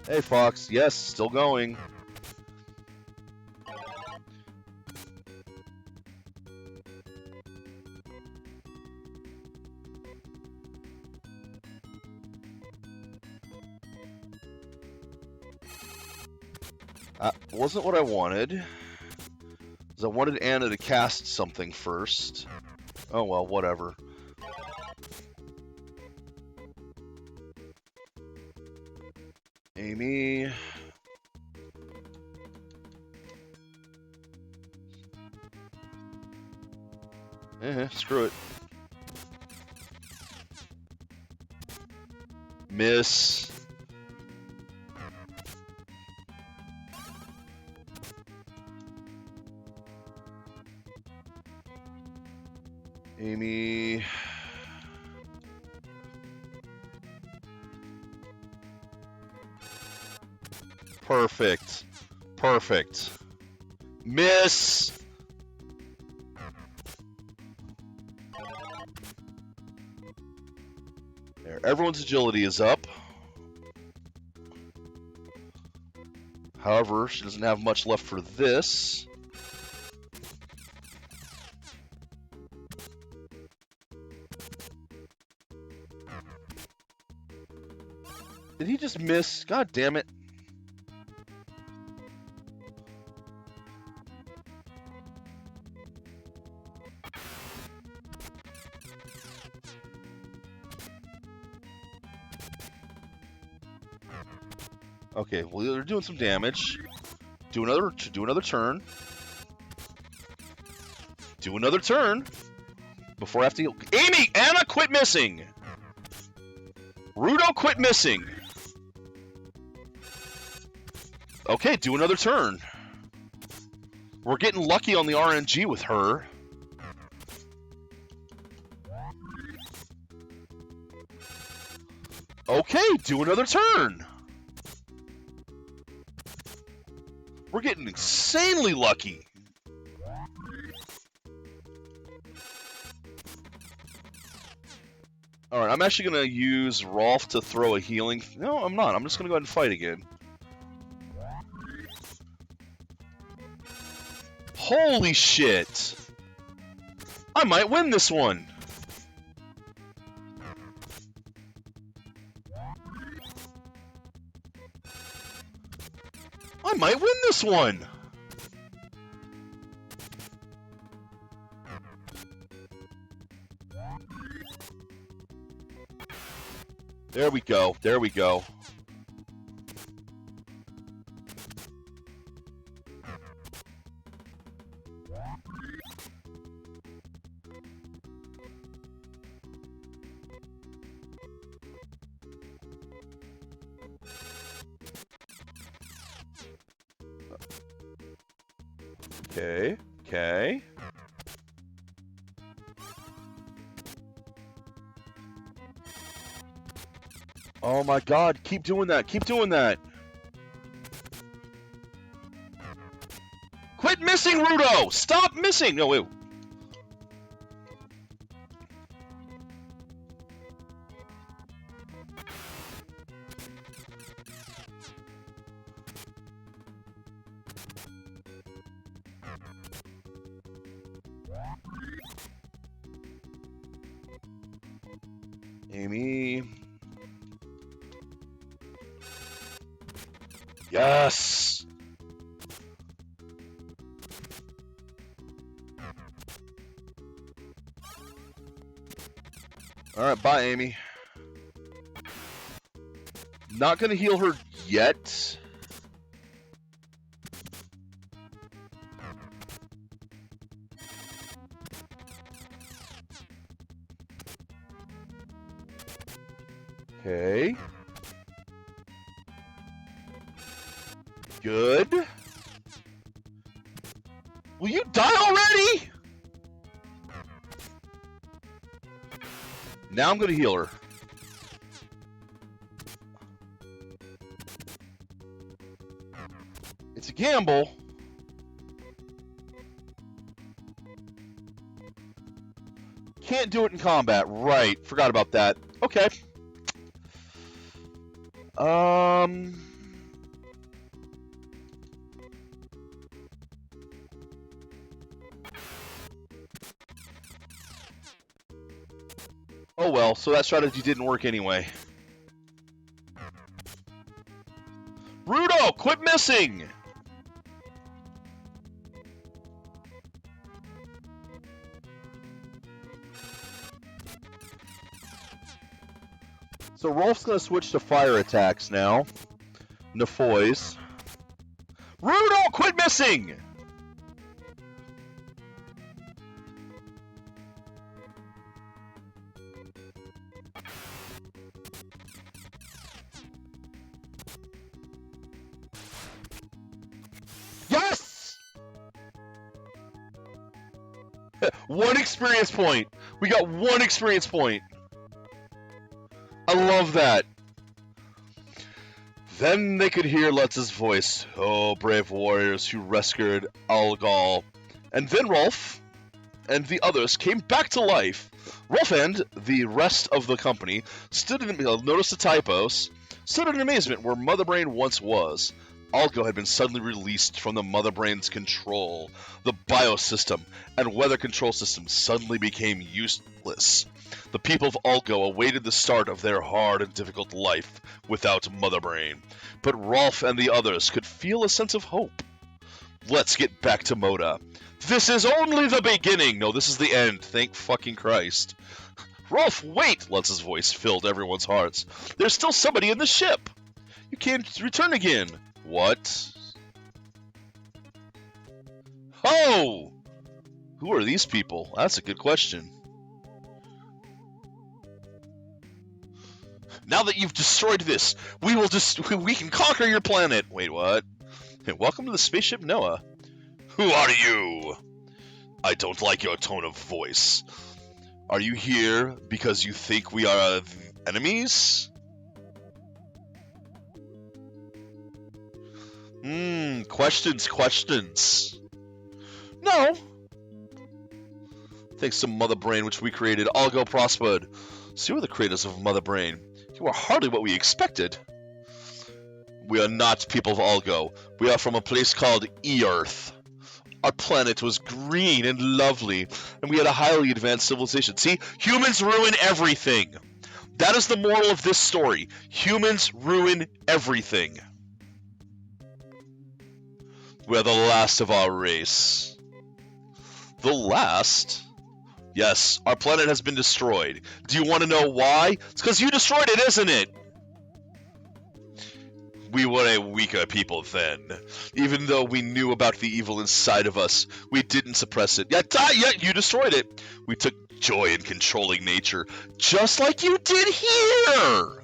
Hey, Fox. Yes, still going. Wasn't what I wanted. Because I wanted Anna to cast something first. Oh well, whatever. Amy. Screw it. Miss. Amy. Perfect. Perfect. Miss! There, everyone's agility is up. However, she doesn't have much left for this. Did he just miss? God damn it. Okay, well, they're doing some damage. Do another turn. Do another turn. Before I have to heal. Amy! Anna, quit missing! Rudo, quit missing! Okay, do another turn. We're getting lucky on the RNG with her. Okay, do another turn. We're getting insanely lucky. Alright, I'm actually going to use Rolf to throw a healing... No, I'm not. I'm just going to go ahead and fight again. Holy shit! I might win this one! I might win this one! There we go. There we go. Okay. Okay. Oh my god, keep doing that, keep doing that! Quit missing, Rudo! Stop missing! No, wait. Amy... Yes! Alright, bye, Amy. Not gonna heal her yet. Okay. Good. Will you die already? Now I'm gonna heal her. It's a gamble. Can't do it in combat. Right. Forgot about that. Okay. Oh well, so that strategy didn't work anyway. Rudo, quit missing! So Rolf's gonna switch to fire attacks now. Nefoys. Rudo, quit missing! Yes! One experience point. We got one experience point. I love that. Then they could hear Lutz's voice. Oh, brave warriors who rescued Algol. And then Rolf and the others came back to life. Rolf and the rest of the company stood in noticed the typos, stood in amazement where Mother Brain once was. Algo had been suddenly released from the Mother Brain's control. The biosystem and weather control system suddenly became useless. The people of Algo awaited the start of their hard and difficult life without Mother Brain. But Rolf and the others could feel a sense of hope. Let's get back to Moda. This is only the beginning! No, this is the end. Thank fucking Christ. Rolf, wait! Lutz's voice filled everyone's hearts. There's still somebody in the ship! You can't return again! What? Oh! Who are these people? That's a good question. Now that you've destroyed this, we can conquer your planet! Wait, what? Hey, welcome to the spaceship Noah. Who are you? I don't like your tone of voice. Are you here because you think we are enemies? Questions. No. Thanks to Mother Brain, which we created, Algo prospered. So you are the creators of Mother Brain. You are hardly what we expected. We are not people of Algo. We are from a place called E-Earth. Our planet was green and lovely, and we had a highly advanced civilization. See, humans ruin everything. That is the moral of this story. Humans ruin everything. We are the last of our race. The last? Yes, our planet has been destroyed. Do you want to know why? It's because you destroyed it, isn't it? We were a weaker people then. Even though we knew about the evil inside of us, we didn't suppress it. Yet you destroyed it. We took joy in controlling nature, just like you did here.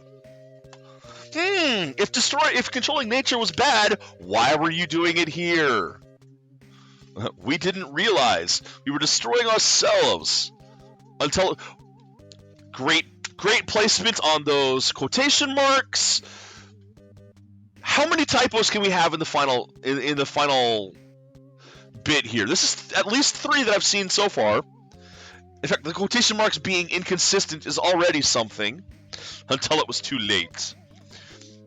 If controlling nature was bad, why were you doing it here? We didn't realize we were destroying ourselves until great placement on those quotation marks. How many typos can we have in the final bit here? This is at least 3 that I've seen so far. In fact, the quotation marks being inconsistent is already something, until it was too late.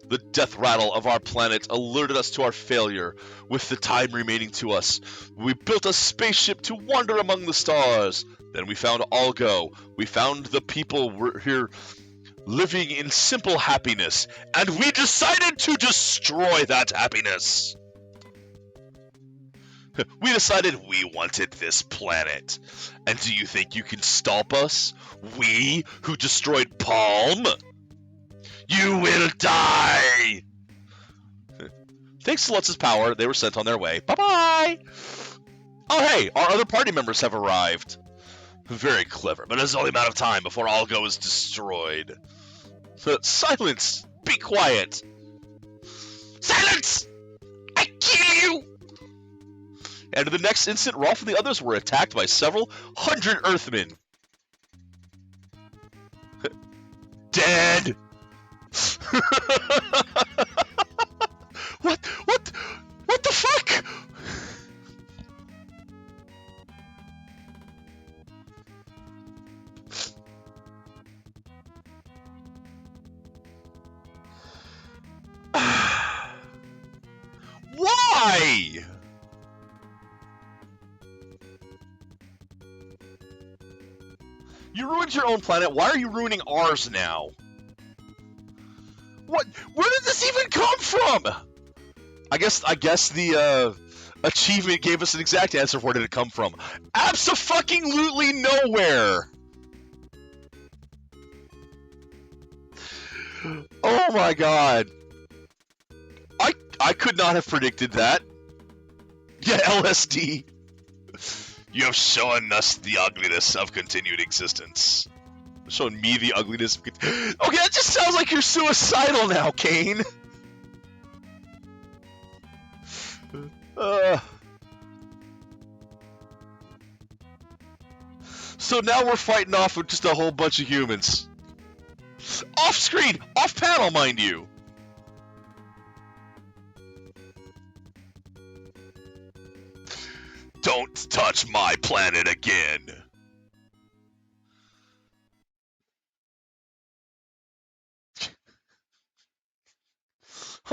The death rattle of our planet alerted us to our failure. With the time remaining to us, we built a spaceship to wander among the stars. Then we found Algo. We found the people were here living in simple happiness, and we decided to destroy that happiness. We decided we wanted this planet. And do you think you can stop us? We who destroyed Palm? You will die! Thanks to Lutz's power, they were sent on their way. Bye-bye! Oh hey, our other party members have arrived. Very clever, but it's only a matter of time before Algo is destroyed. Silence! Be quiet! Silence! I kill you! And in the next instant, Rolf and the others were attacked by several hundred Earthmen. Dead! What the fuck? Why? You ruined your own planet. Why are you ruining ours now? What? Where did this even come from? I guess the achievement gave us an exact answer for where did it come from. Abso-fucking-lutely nowhere. Oh my god. I could not have predicted that. Yeah, LSD. You have shown us the ugliness of continued existence. Shown me the ugliness of okay, that just sounds like you're suicidal now, Kane. So now we're fighting off with just a whole bunch of humans. Off screen! Off panel, mind you! touch my planet again.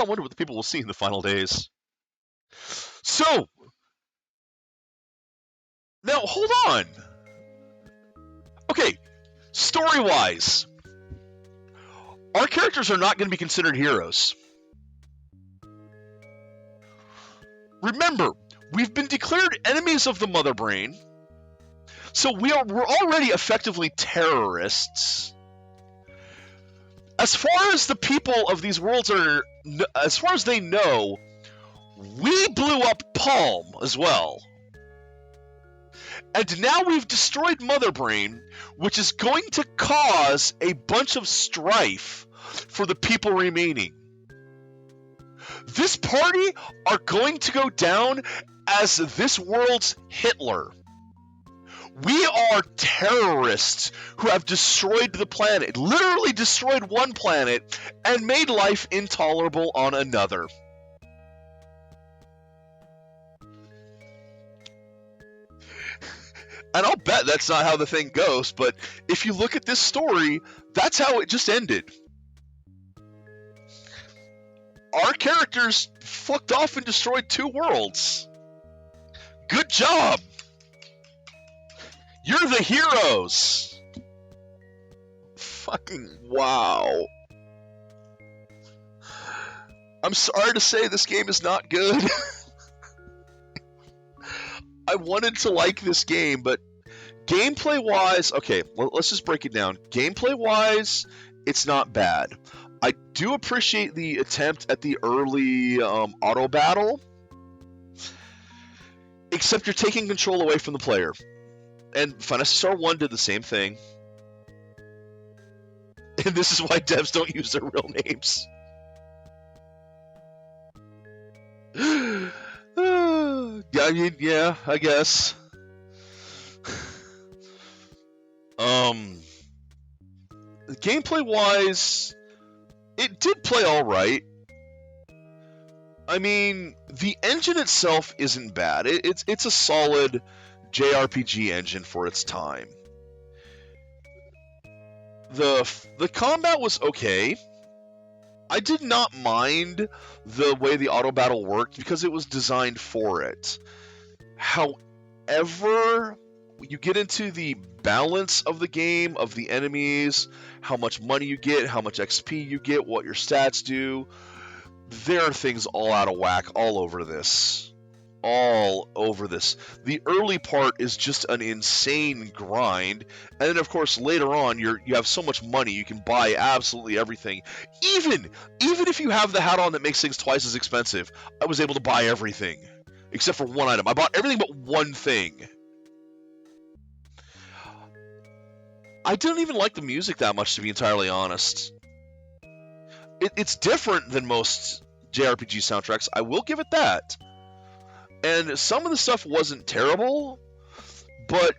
I wonder what the people will see in the final days. So, now hold on. Okay, story-wise, our characters are not going to be considered heroes. Remember, we've been declared enemies of the Mother Brain, so we're already effectively terrorists. As far as the people of these worlds are, as far as they know, we blew up Palm as well. And now we've destroyed Mother Brain, which is going to cause a bunch of strife for the people remaining. This party are going to go down as this world's Hitler. We are terrorists who have destroyed the planet, literally destroyed one planet, and made life intolerable on another. And I'll bet that's not how the thing goes, but if you look at this story, that's how it just ended. Our characters fucked off and destroyed 2 worlds. Good job! You're the heroes! Fucking wow. I'm sorry to say this game is not good. I wanted to like this game, but gameplay-wise, okay, let's just break it down. Gameplay-wise, it's not bad. I do appreciate the attempt at the early auto battle, except you're taking control away from the player. And Phantasy Star 1 did the same thing. And this is why devs don't use their real names. Yeah, I guess. Gameplay-wise, it did play alright. I mean, the engine itself isn't bad. It's a solid JRPG engine for its time. The combat was okay. I did not mind the way the auto battle worked because it was designed for it. However, you get into the balance of the game, of the enemies, how much money you get, how much XP you get, what your stats do. There are things all out of whack all over this. All over this. The early part is just an insane grind, and then of course later on you have so much money you can buy absolutely everything. Even if you have the hat on that makes things twice as expensive, I was able to buy everything except for one item. I bought everything but one thing. I didn't even like the music that much, to be entirely honest. It's different than most JRPG soundtracks, I will give it that. And some of the stuff wasn't terrible, but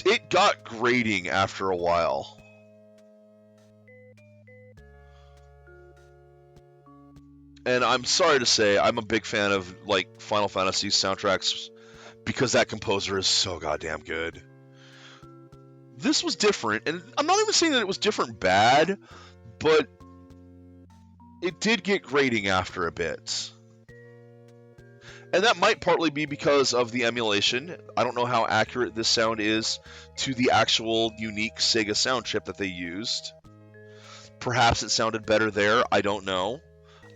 it got grating after a while. And I'm sorry to say, I'm a big fan of like Final Fantasy soundtracks because that composer is so goddamn good. This was different, and I'm not even saying that it was different bad, but it did get grating after a bit. And that might partly be because of the emulation. I don't know how accurate this sound is to the actual unique Sega sound chip that they used. Perhaps it sounded better there, I don't know.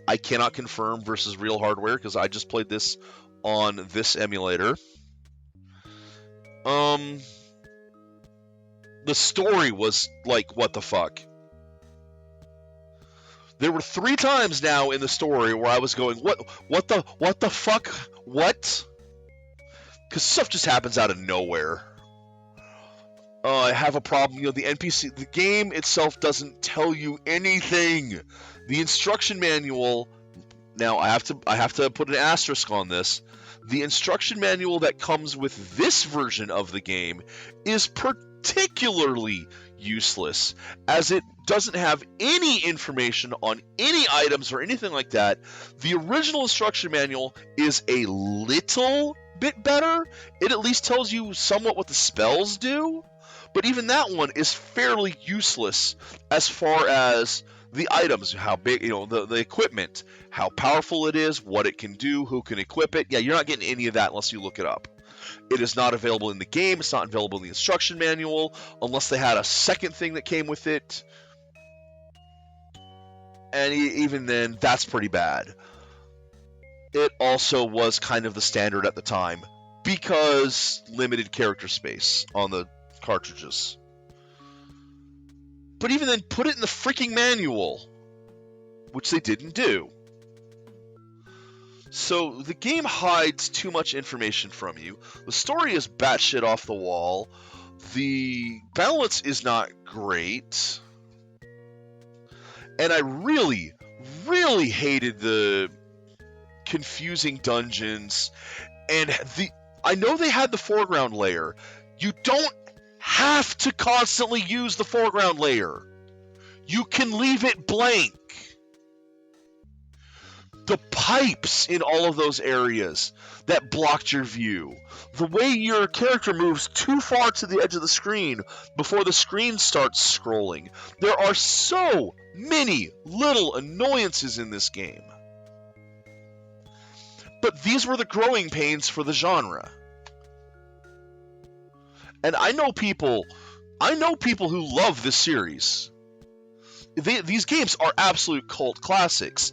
I cannot confirm versus real hardware because I just played this on this emulator. The story was like, what the fuck? There were 3 times now in the story where I was going, what the fuck? What? Because stuff just happens out of nowhere. I have a problem. The game itself doesn't tell you anything. The instruction manual. Now I have to put an asterisk on this. The instruction manual that comes with this version of the game is particularly useless, as it doesn't have any information on any items or anything like that. The original instruction manual is a little bit better. It at least tells you somewhat what the spells do, but even that one is fairly useless as far as the items, how big, the equipment, how powerful it is, what it can do, who can equip it. Yeah, you're not getting any of that unless you look it up. It is not available in the game. It's not available in the instruction manual unless they had a second thing that came with it. And even then, that's pretty bad. It also was kind of the standard at the time because limited character space on the cartridges. But even then, put it in the freaking manual, which they didn't do. So the game hides too much information from you. The story is batshit off the wall. The balance is not great. And I really, really hated the confusing dungeons. And I know they had the foreground layer. You don't have to constantly use the foreground layer. You can leave it blank. The pipes in all of those areas that blocked your view. The way your character moves too far to the edge of the screen before the screen starts scrolling. There are so many little annoyances in this game. But these were the growing pains for the genre. And I know people who love this series. These games are absolute cult classics.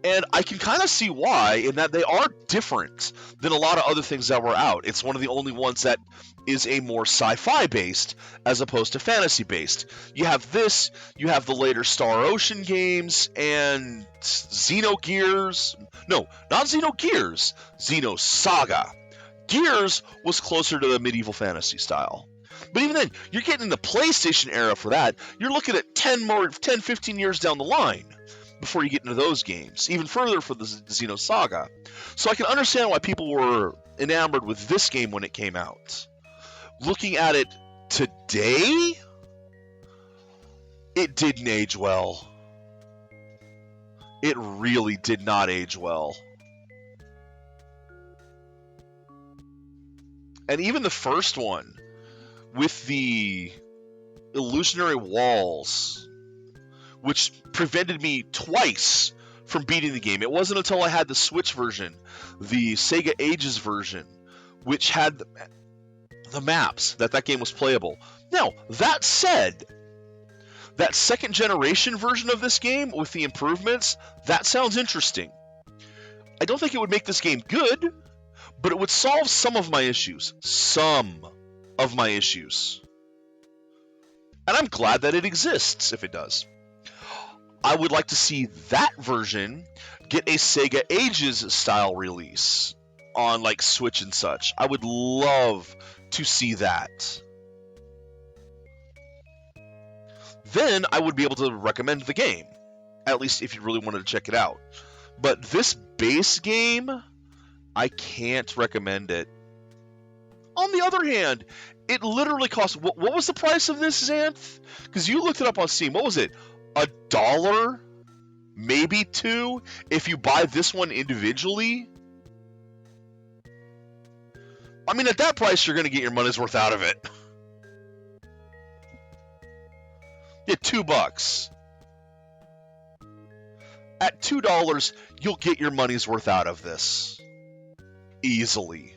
And I can kind of see why, in that they are different than a lot of other things that were out. It's one of the only ones that is a more sci-fi based as opposed to fantasy based. You have this, you have the later Star Ocean games, and Xenogears. No, not Xenogears, Xenosaga. Gears was closer to the medieval fantasy style. But even then, you're getting in the PlayStation era for that. You're looking at 10, 15 years down the line before you get into those games, even further for the Xenosaga. So I can understand why people were enamored with this game when it came out. Looking at it today, it didn't age well. It really did not age well. And even the first one, with the illusionary walls, which prevented me twice from beating the game. It wasn't until I had the Switch version, the Sega Ages version, which had the maps, that game was playable. Now, that said, that second generation version of this game with the improvements, that sounds interesting. I don't think it would make this game good, but it would solve some of my issues. Some of my issues. And I'm glad that it exists if it does. I would like to see that version get a Sega Ages style release on like Switch and such. I would love to see that. Then I would be able to recommend the game, at least if you really wanted to check it out. But this base game, I can't recommend it. On the other hand, it literally costs... What was the price of this, Xanth? Because you looked it up on Steam. What was it? $1? Maybe $2? If you buy this one individually? I mean, at that price, you're going to get your money's worth out of it. Yeah, $2. At $2, you'll get your money's worth out of this. Easily.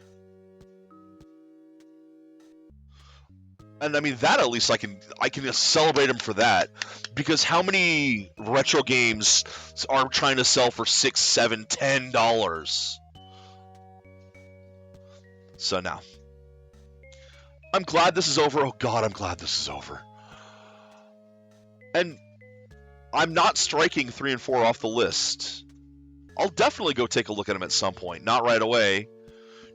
And I mean, that at least I can just celebrate him for that. Because how many retro games are trying to sell for $6, $7, $10? So now, I'm glad this is over. Oh God, I'm glad this is over. And I'm not striking 3 and 4 off the list. I'll definitely go take a look at them at some point. Not right away.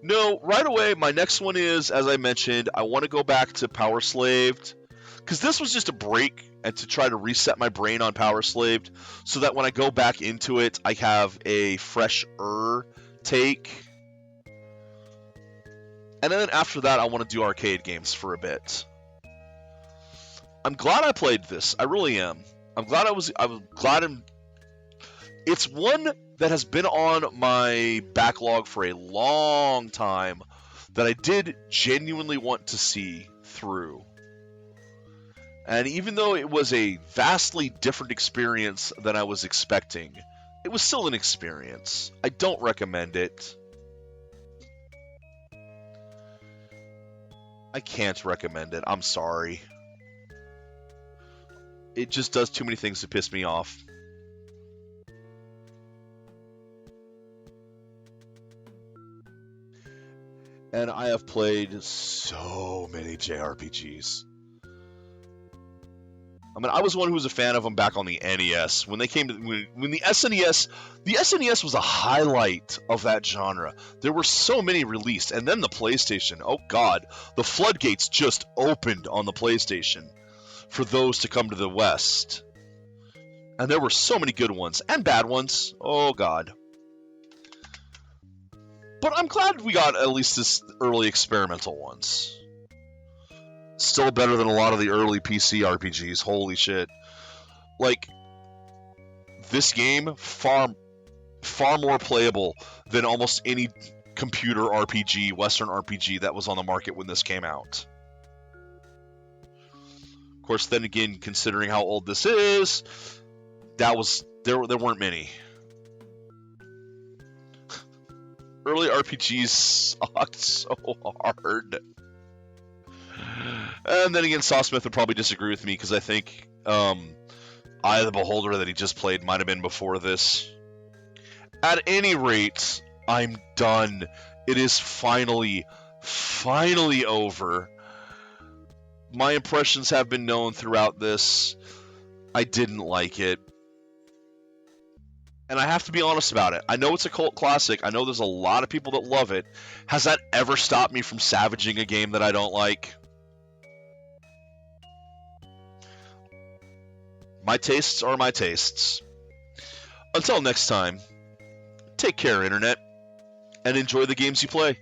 No, right away, my next one is, as I mentioned, I want to go back to Power Slaved. Because this was just a break and to try to reset my brain on Power Slaved so that when I go back into it, I have a fresher take. And then after that, I want to do arcade games for a bit. I'm glad I played this. I really am. I'm glad I was glad it's one that has been on my backlog for a long time that I did genuinely want to see through. And even though it was a vastly different experience than I was expecting, it was still an experience. I don't recommend it. I can't recommend it. I'm sorry. It just does too many things to piss me off. And I have played so many JRPGs. I mean, I was one who was a fan of them back on the NES. When they came to when the SNES was a highlight of that genre. There were so many released, and then the PlayStation. Oh God, the floodgates just opened on the PlayStation for those to come to the West. And there were so many good ones and bad ones. Oh God. But I'm glad we got at least this early experimental ones. Still better than a lot of the early PC RPGs. Holy shit. Like, this game, far more playable than almost any computer RPG, Western RPG that was on the market when this came out. Of course, then again, considering how old this is, there weren't many. Early RPGs sucked so hard. And then again, Sawsmith would probably disagree with me because I think Eye of the Beholder that he just played might have been before this. At any rate, I'm done. It is finally over. My impressions have been known throughout this. I didn't like it. And I have to be honest about it. I know it's a cult classic. I know there's a lot of people that love it. Has that ever stopped me from savaging a game that I don't like? My tastes are my tastes. Until next time, take care, Internet, and enjoy the games you play.